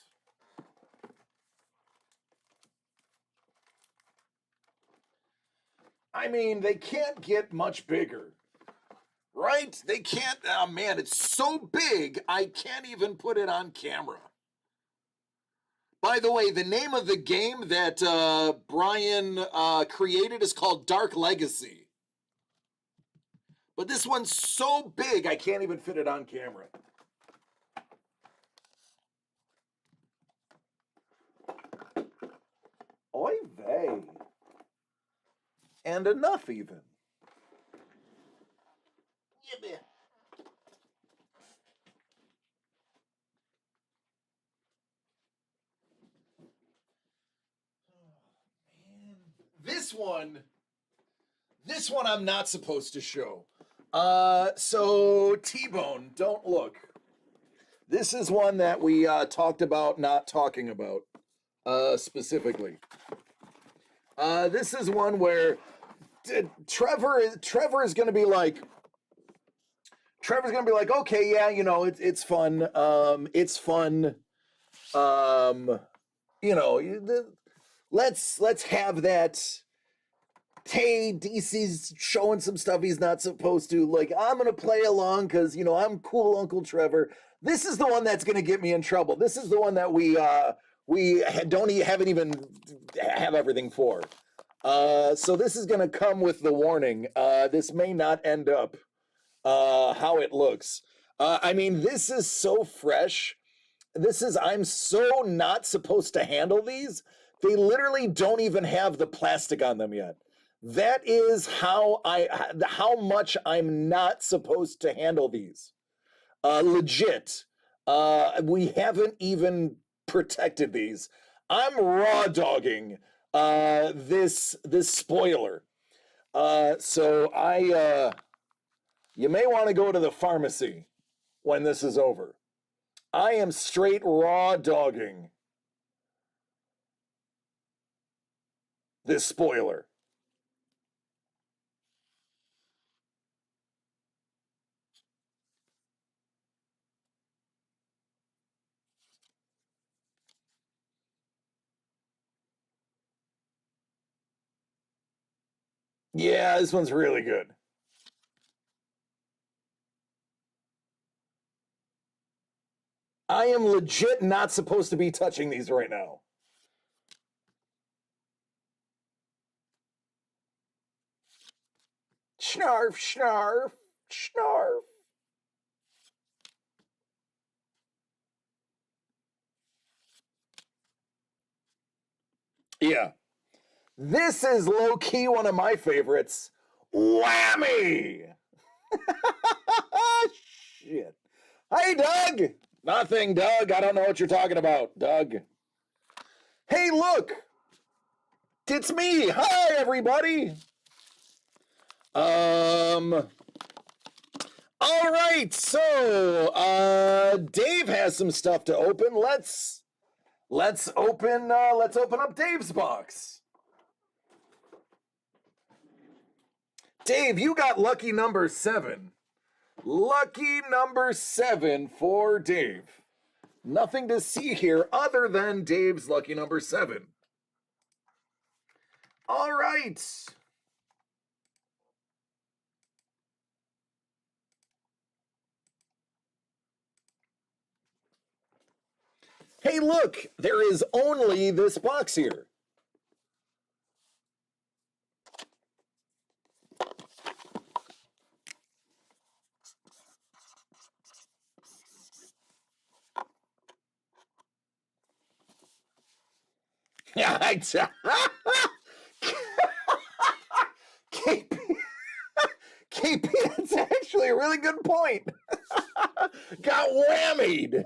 I mean, they can't get much bigger. Right? They can't. Oh, man, it's so big, I can't even put it on camera. By the way, the name of the game that Brian created is called Dark Legacy. But this one's so big, I can't even fit it on camera. Oy vey. And enough, even. Yeah. This one I'm not supposed to show. So T-Bone, don't look. This is one that we talked about not talking about specifically. This is one where Trevor is going to be like, Trevor's gonna be like, okay, yeah, it's fun. It's fun. Um, let's have that. Hey, DC's showing some stuff he's not supposed to. Like, I'm gonna play along because I'm cool, Uncle Trevor. This is the one that's gonna get me in trouble. This is the one that haven't even have everything for. So this is gonna come with the warning. This may not end up how it looks. I mean, this is so fresh. I'm so not supposed to handle these. They literally don't even have the plastic on them yet. That is how much I'm not supposed to handle these. Legit. We haven't even protected these. I'm raw dogging this spoiler. So you may want to go to the pharmacy when this is over. I am straight raw dogging this spoiler. Yeah, this one's really good. I am legit not supposed to be touching these right now. Snarf, snarf, snarf. Yeah. This is low-key one of my favorites. Whammy! Shit. Hey, Doug! Nothing, Doug. I don't know what you're talking about, Doug. Hey, look! It's me! Hi, everybody! All right, so Dave has some stuff to open. Let's open up Dave's box. Dave, you got lucky number 7. Lucky number 7 for Dave. Nothing to see here other than Dave's lucky number 7. All right. Hey, look, there is only this box here. Yeah, KP, KP, that's actually a really good point. Got whammied.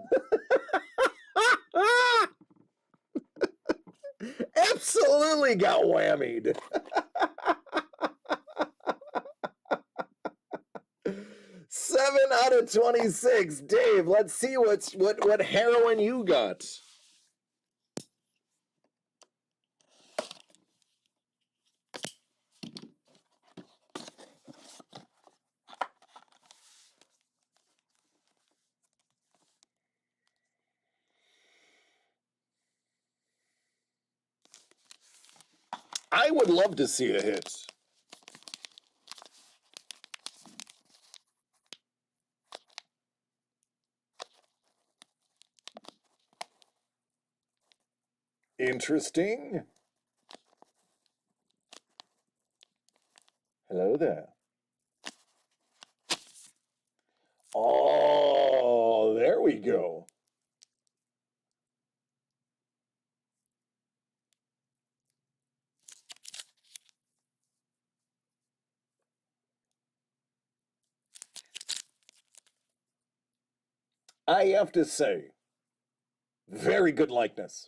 Absolutely got whammied. 7 out of 26. Dave, let's see what heroin you got. I would love to see a hit. Interesting. Hello there. Oh, there we go. I have to say, very good likeness.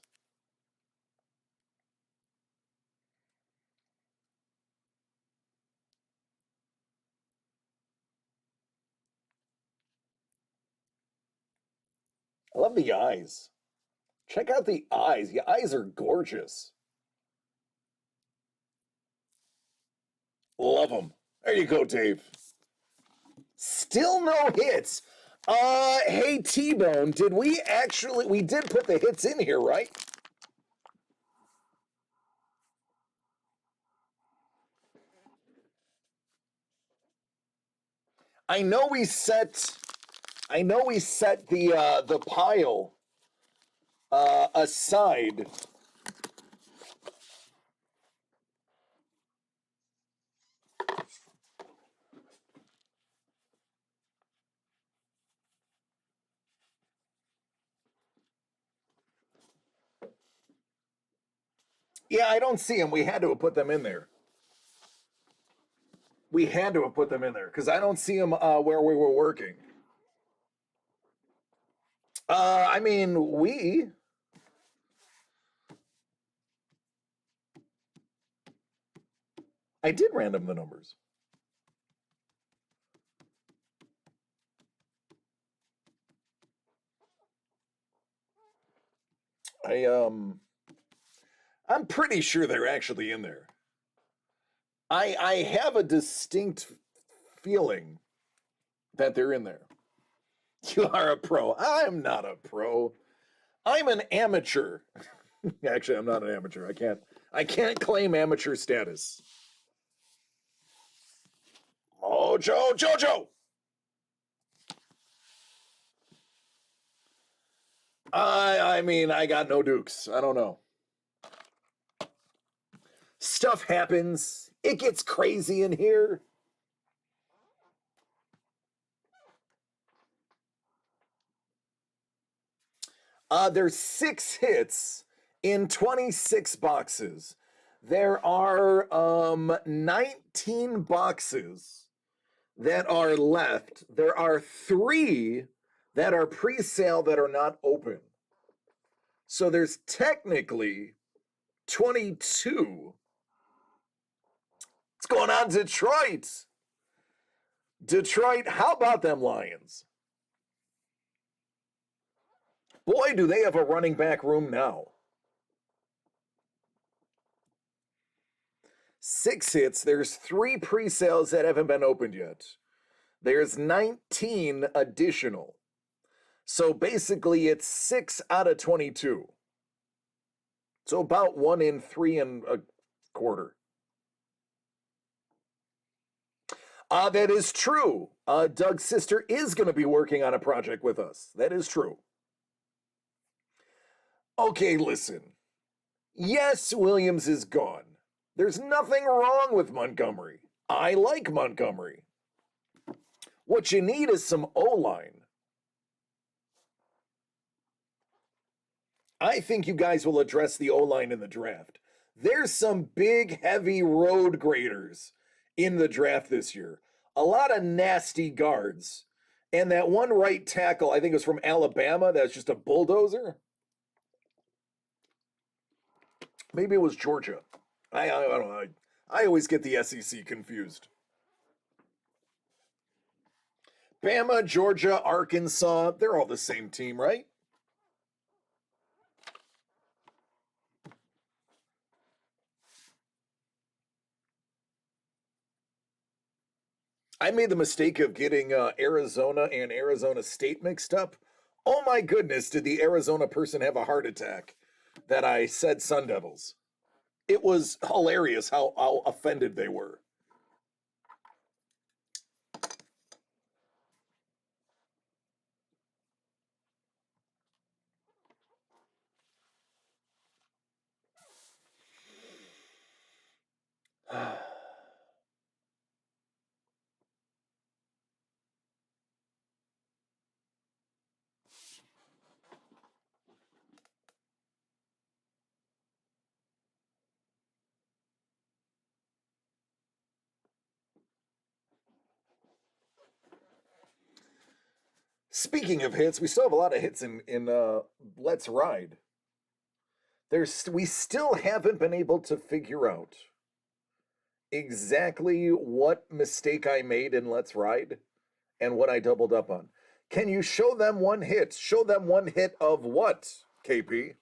I love the eyes. Check out the eyes. The eyes are gorgeous. Love them. There you go, Dave. Still no hits. Hey T-Bone, we did put the hits in here, right? I know we set the pile aside. Yeah, I don't see them. We had to have put them in there. We had to have put them in there because I don't see them where we were working. I mean, I did random the numbers. I I'm pretty sure they're actually in there. I have a distinct feeling that they're in there. You are a pro. I'm not a pro. I'm an amateur. Actually, I'm not an amateur. I can't claim amateur status. Jojo. I mean, I got no dukes. I don't know. Stuff happens. It gets crazy in here. There's 6 hits in 26 boxes. There are 19 boxes that are left. There are 3 that are pre-sale that are not open. So there's technically 22. What's going on, Detroit? Detroit, how about them Lions? Boy, do they have a running back room now. 6 hits. There's 3 pre-sales that haven't been opened yet. There's 19 additional. So basically, it's 6 out of 22. So about 1 in 3 and a quarter. That is true. Doug's sister is going to be working on a project with us. That is true. Okay, listen. Yes, Williams is gone. There's nothing wrong with Montgomery. I like Montgomery. What you need is some O-line. I think you guys will address the O-line in the draft. There's some big, heavy road graders in the draft this year. A lot of nasty guards. And that one right tackle, I think it was from Alabama, that's just a bulldozer. Maybe it was Georgia. I don't know. I always get the SEC confused. Bama, Georgia, Arkansas, they're all the same team, right? I made the mistake of getting Arizona and Arizona State mixed up. Oh my goodness, did the Arizona person have a heart attack that I said Sun Devils? It was hilarious how offended they were. Speaking of hits, we still have a lot of hits in Let's Ride. We still haven't been able to figure out exactly what mistake I made in Let's Ride and what I doubled up on. Can you show them one hit? Show them one hit of what, KP?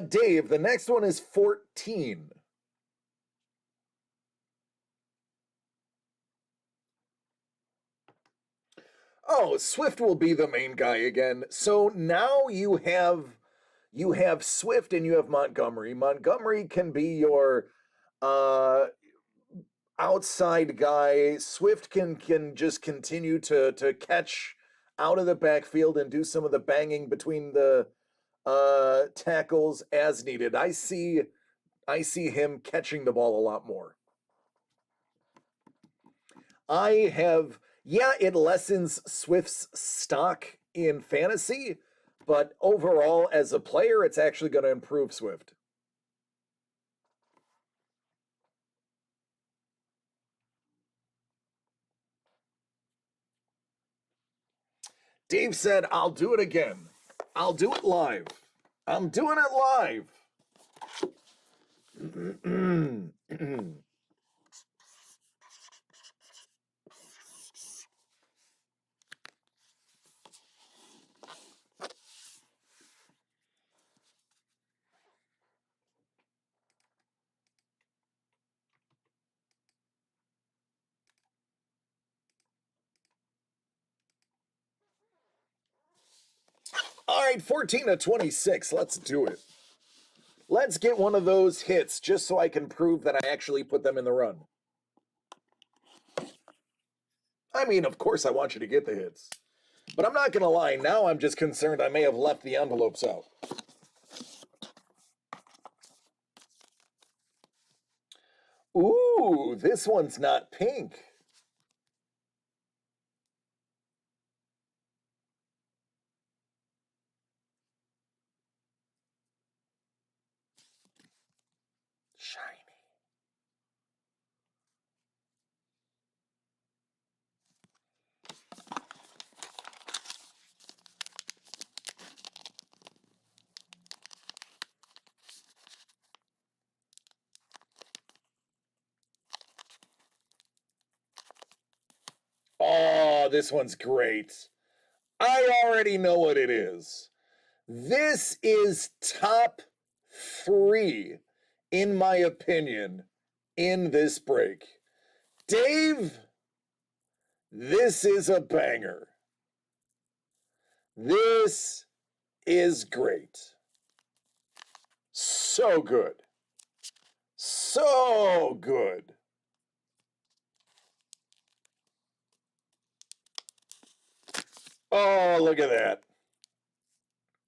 Dave, the next one is 14. Oh, Swift will be the main guy again. So now you have Swift and you have Montgomery. Montgomery can be your uh outside guy. Swift can just continue to catch out of the backfield and do some of the banging between the tackles as needed. I see him catching the ball a lot more. Yeah, it lessens Swift's stock in fantasy, but overall as a player, it's actually going to improve Swift. Dave said, I'll do it again. I'll do it live. I'm doing it live. All right, 14 to 26. Let's do it. Let's get one of those hits just so I can prove that I actually put them in the run. I mean, of course, I want you to get the hits. But I'm not going to lie, now I'm just concerned I may have left the envelopes out. Ooh, this one's not pink. Shiny. Oh, this one's great. I already know what it is. This is top 3, in my opinion, in this break. Dave, this is a banger. This is great. So good. So good. Oh, look at that.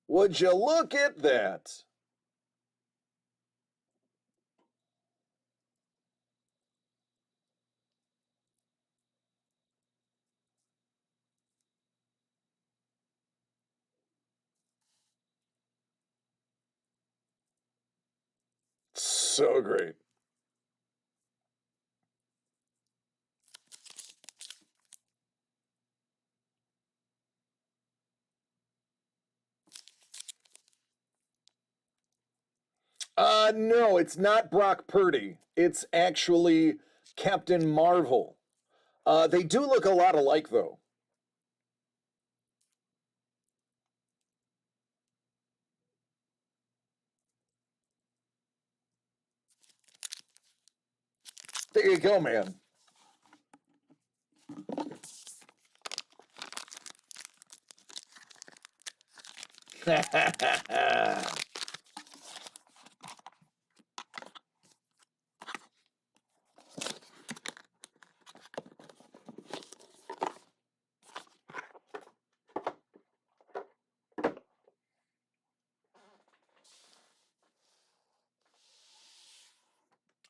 Would you look at that? So great. No, it's not Brock Purdy. It's actually Captain Marvel. They do look a lot alike, though. There you go, man.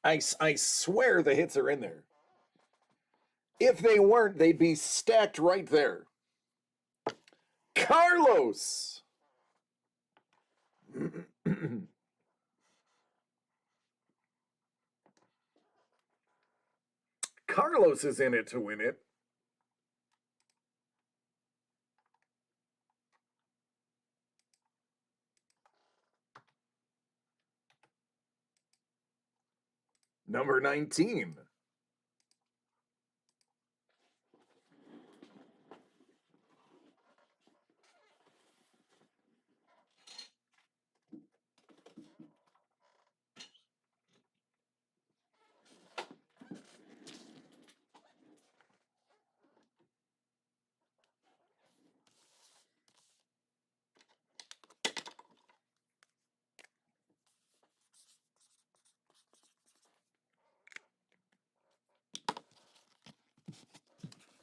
I swear the hits are in there. If they weren't, they'd be stacked right there. Carlos! Carlos is in it to win it. Number 19.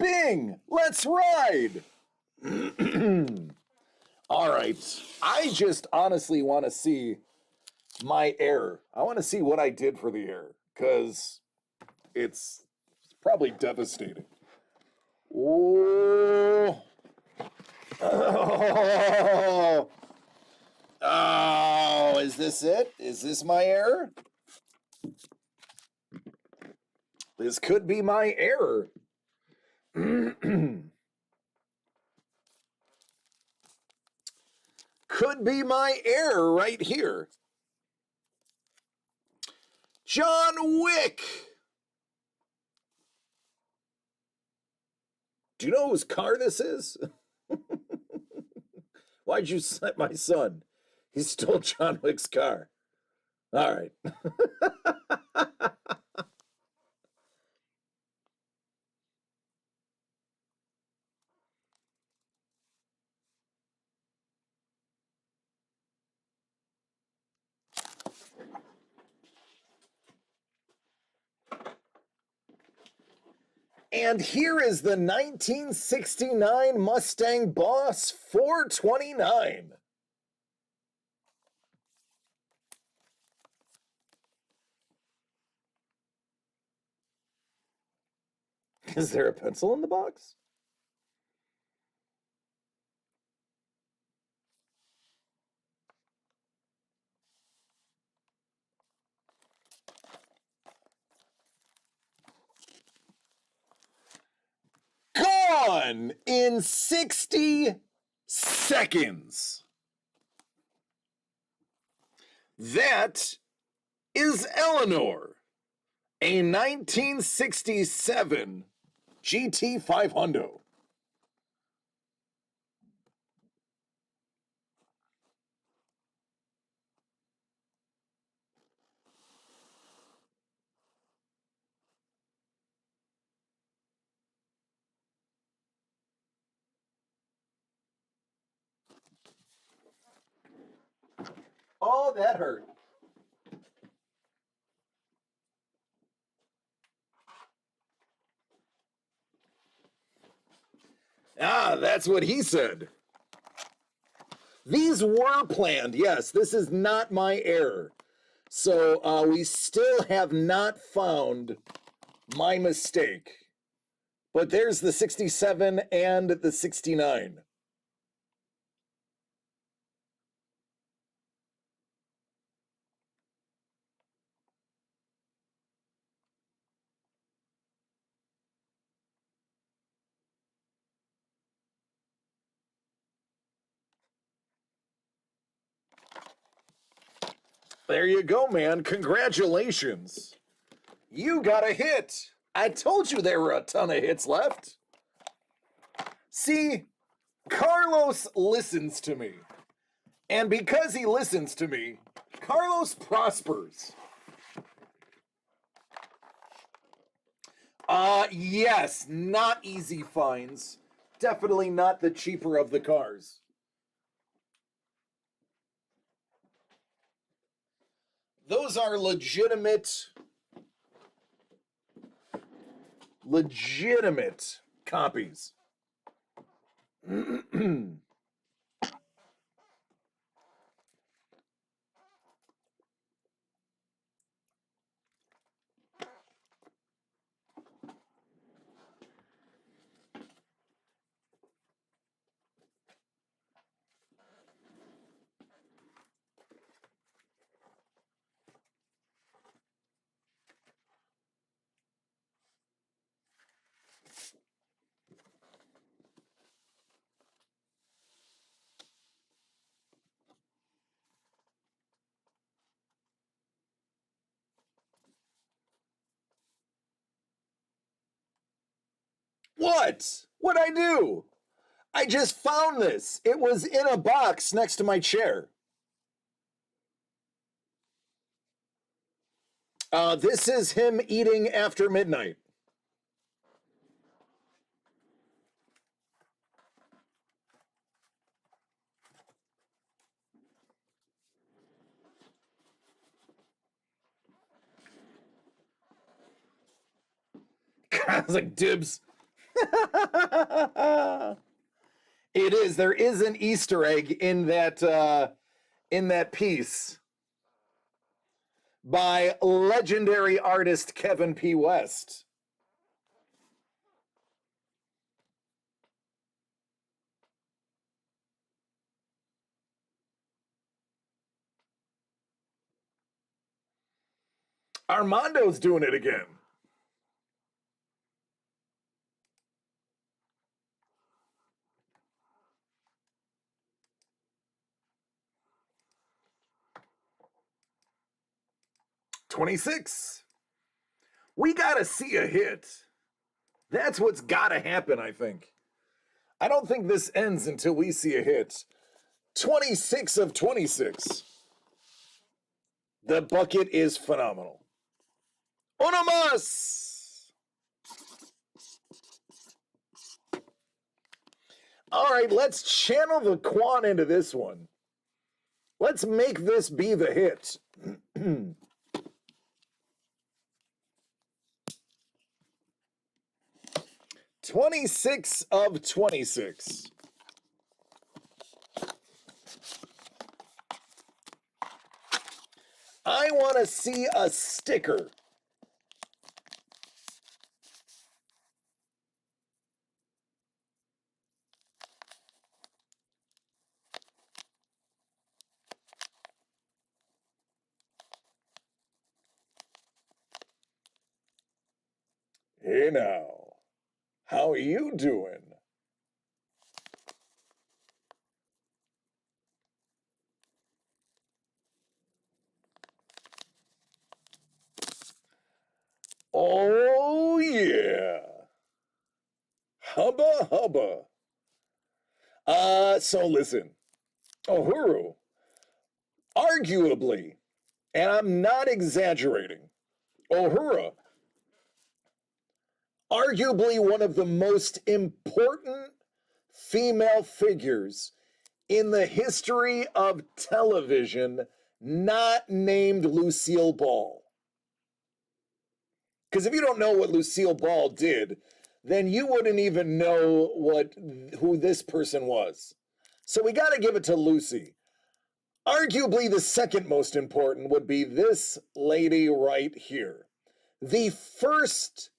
Bing, let's ride. All right. I just honestly want to see my error. I want to see what I did for the error because it's probably devastating. Oh. Oh. Oh, is this it? Is this my error? This could be my error. Could be my error right here. John Wick. Do you know whose car this is? Why'd you slap my son? He stole John Wick's car. All right. And here is the 1969 Mustang Boss 429. Is there a pencil in the box? Gone in 60 seconds. That is Eleanor, a 1967 GT 500. Oh, that hurt. Ah, that's what he said. These were planned. Yes, this is not my error. So we still have not found my mistake. But there's the 67 and the 69. There you go, man. Congratulations. You got a hit. I told you there were a ton of hits left. See, Carlos listens to me. And because he listens to me, Carlos prospers. Yes, not easy finds. Definitely not the cheaper of the cars. Those are legitimate copies. What? What'd I do? I just found this. It was in a box next to my chair. This is him eating after midnight. I was like, dibs. It is. There is an Easter egg in that piece by legendary artist Kevin P. West. Armando's doing it again. $26. We gotta see a hit. That's what's gotta happen, I think. I don't think this ends until we see a hit. 26 of 26. The bucket is phenomenal. Uno más! All right, let's channel the Quan into this one. Let's make this be the hit. 26 of 26. I want to see a sticker. Hey now, how are you doing? Oh yeah. Hubba hubba. So listen. Uhuru, arguably, and I'm not exaggerating, Uhura, arguably one of the most important female figures in the history of television, not named Lucille Ball. Because if you don't know what Lucille Ball did, then you wouldn't even know who this person was. So we got to give it to Lucy. Arguably, the second most important would be this lady right here. The first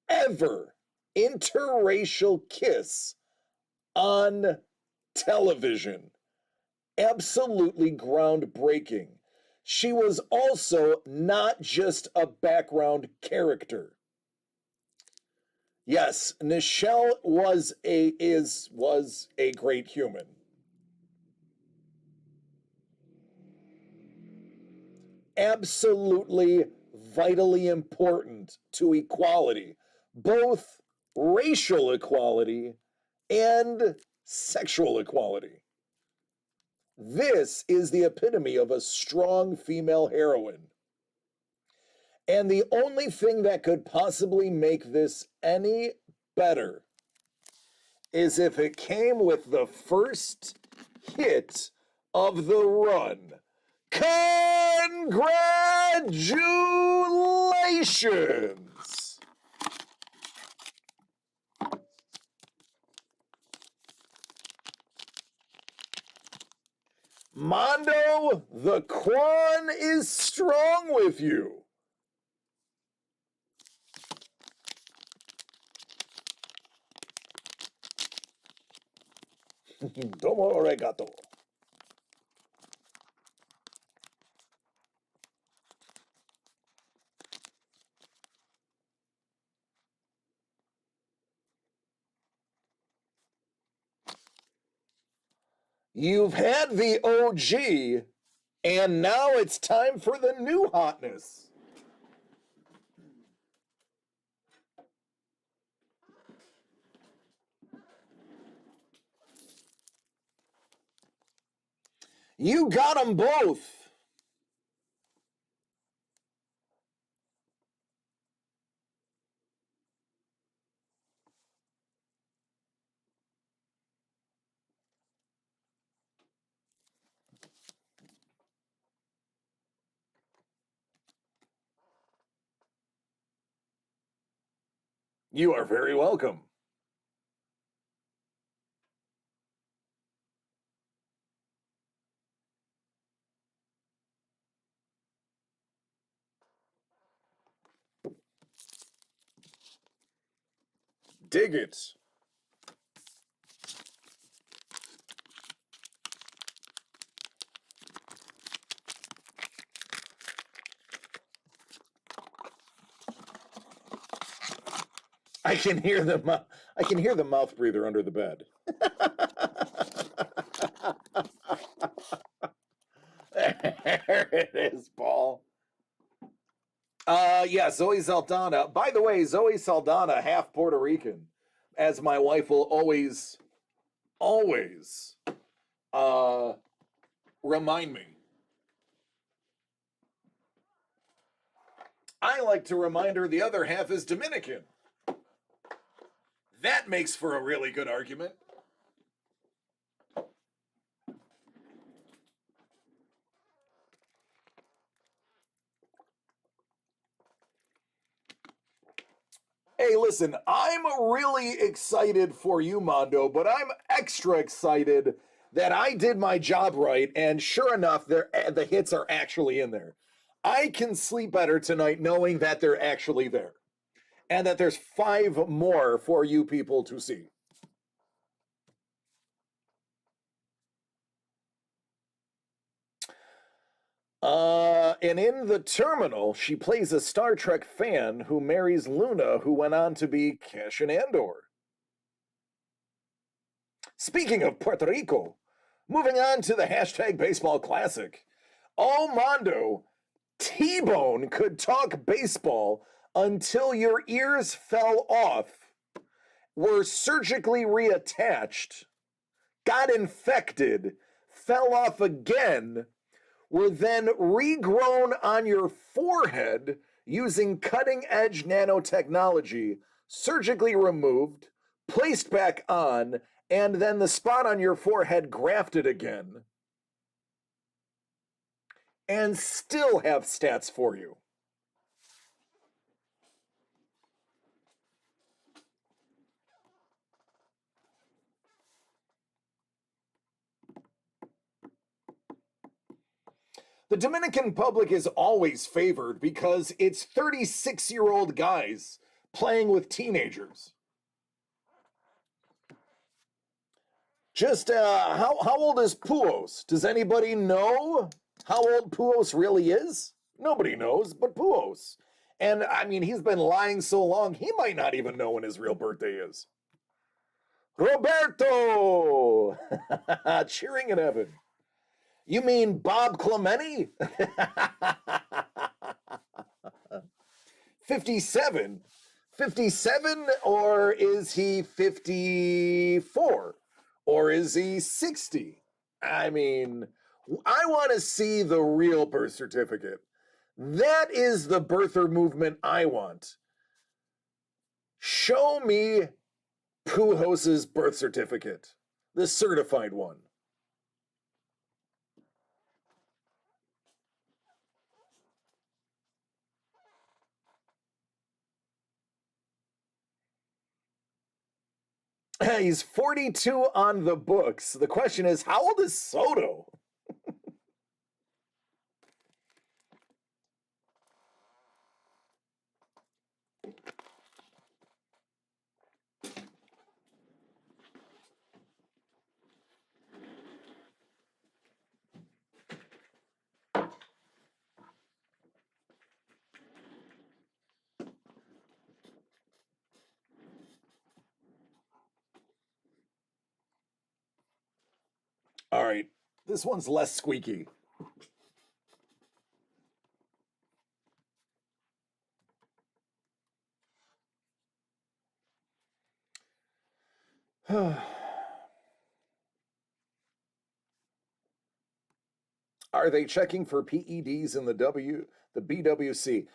ever interracial kiss on television. Absolutely groundbreaking. She was also not just a background character. Yes, Nichelle was a great human. Absolutely vitally important to equality, both racial equality and sexual equality. This is the epitome of a strong female heroine. And the only thing that could possibly make this any better is if it came with the first hit of the run. Congratulations! Mondo, the Quan is strong with you. Domo arigato. You've had the OG, and now it's time for the new hotness. You got them both. You are very welcome. dig it. I can hear the mouth breather under the bed. There it is, Paul. Yeah, Zoe Saldana. By the way, Zoe Saldana, half Puerto Rican, as my wife will always uh remind me. I like to remind her the other half is Dominican. That makes for a really good argument. Hey, listen, I'm really excited for you, Mondo, but I'm extra excited that I did my job right, and sure enough, the hits are actually in there. I can sleep better tonight knowing that they're actually there, and that there's 5 more for you people to see. And in The Terminal, she plays a Star Trek fan who marries Luna, who went on to be Cassian Andor. Speaking of Puerto Rico, moving on to the hashtag baseball classic. Oh, Mondo, T-Bone could talk baseball until your ears fell off, were surgically reattached, got infected, fell off again, were then regrown on your forehead using cutting edge nanotechnology, surgically removed, placed back on, and then the spot on your forehead grafted again, and still have stats for you. The Dominican public is always favored because it's 36-year-old guys playing with teenagers. Just how old is Puos? Does anybody know how old Puos really is? Nobody knows, but Puos. And I mean, he's been lying so long, he might not even know when his real birthday is. Roberto! Cheering in heaven. You mean Bob Clemente? 57. 57, or is he 54? Or is he 60? I mean, I want to see the real birth certificate. That is the birther movement I want. Show me Pujos's birth certificate, the certified one. He's 42 on the books. The question is, how old is Soto? All right, this one's less squeaky. Are they checking for PEDs in the BWC?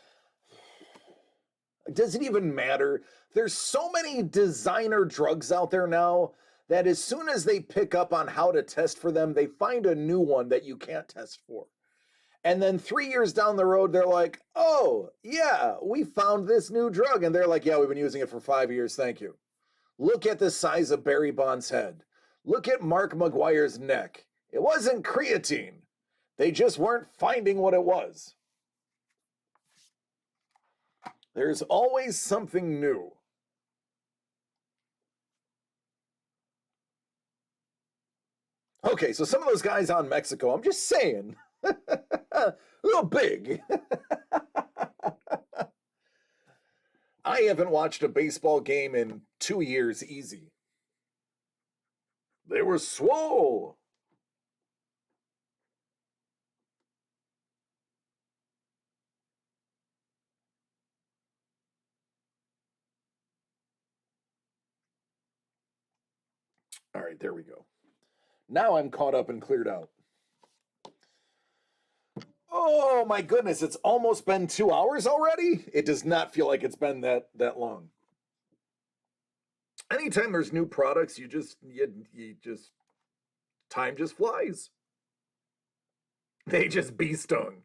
Does it even matter? There's so many designer drugs out there now that as soon as they pick up on how to test for them, they find a new one that you can't test for. And then 3 years down the road, they're like, oh, yeah, we found this new drug. And they're like, yeah, we've been using it for 5 years. Thank you. Look at the size of Barry Bonds' head. Look at Mark McGuire's neck. It wasn't creatine. They just weren't finding what it was. There's always something new. Okay, so some of those guys on Mexico, I'm just saying, a little big. I haven't watched a baseball game in 2 years easy. They were swole. All right, there we go. Now I'm caught up and cleared out. Oh my goodness, it's almost been 2 hours already? It does not feel like it's been that long. Anytime there's new products, you just time just flies. They just bee stung.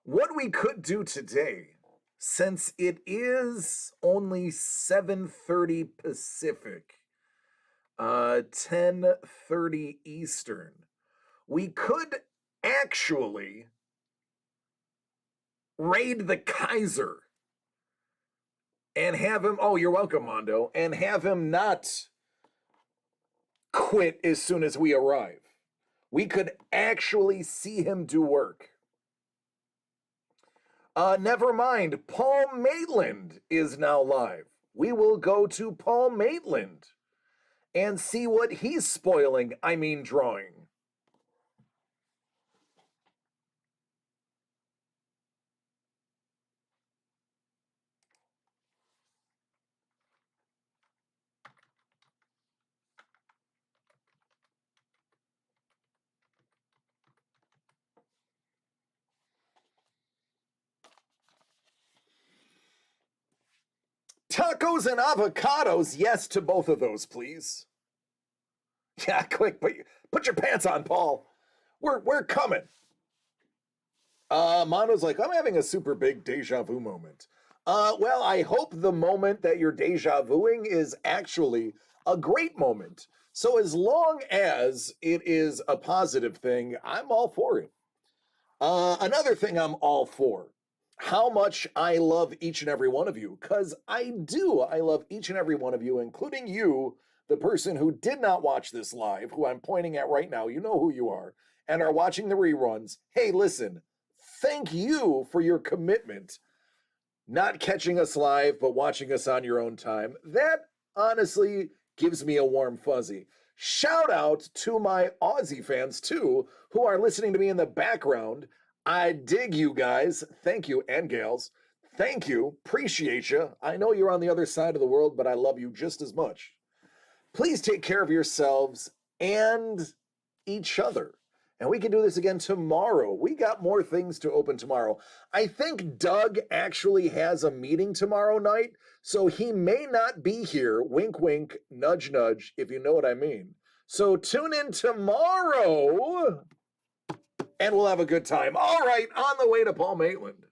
What we could do today, since it is only 7:30 Pacific, 10:30 Eastern, we could actually raid the Kaiser and have him, oh, you're welcome, Mondo, and have him not quit as soon as we arrive. We could actually see him do work. Never mind. Paul Maitland is now live. We will go to Paul Maitland and see what he's spoiling, drawing. Tacos and avocados, yes to both of those, please. Yeah, quick, put your pants on, Paul. We're coming. Mondo's like, I'm having a super big deja vu moment. Well, I hope the moment that you're deja vuing is actually a great moment. So as long as it is a positive thing, I'm all for it. Another thing I'm all for, how much I love each and every one of you, because I do. I love each and every one of you, including you, the person who did not watch this live, who I'm pointing at right now. You know who you are, and are watching the reruns. Hey, listen, thank you for your commitment, not catching us live, but watching us on your own time. That honestly gives me a warm fuzzy. Shout out to my Aussie fans too, who are listening to me in the background. I dig you guys. Thank you, and gals. Thank you. Appreciate you. I know you're on the other side of the world, but I love you just as much. Please take care of yourselves and each other. And we can do this again tomorrow. We got more things to open tomorrow. I think Doug actually has a meeting tomorrow night, so he may not be here. Wink, wink, nudge, nudge, if you know what I mean. So tune in tomorrow, and we'll have a good time. All right, on the way to Paul Maitland.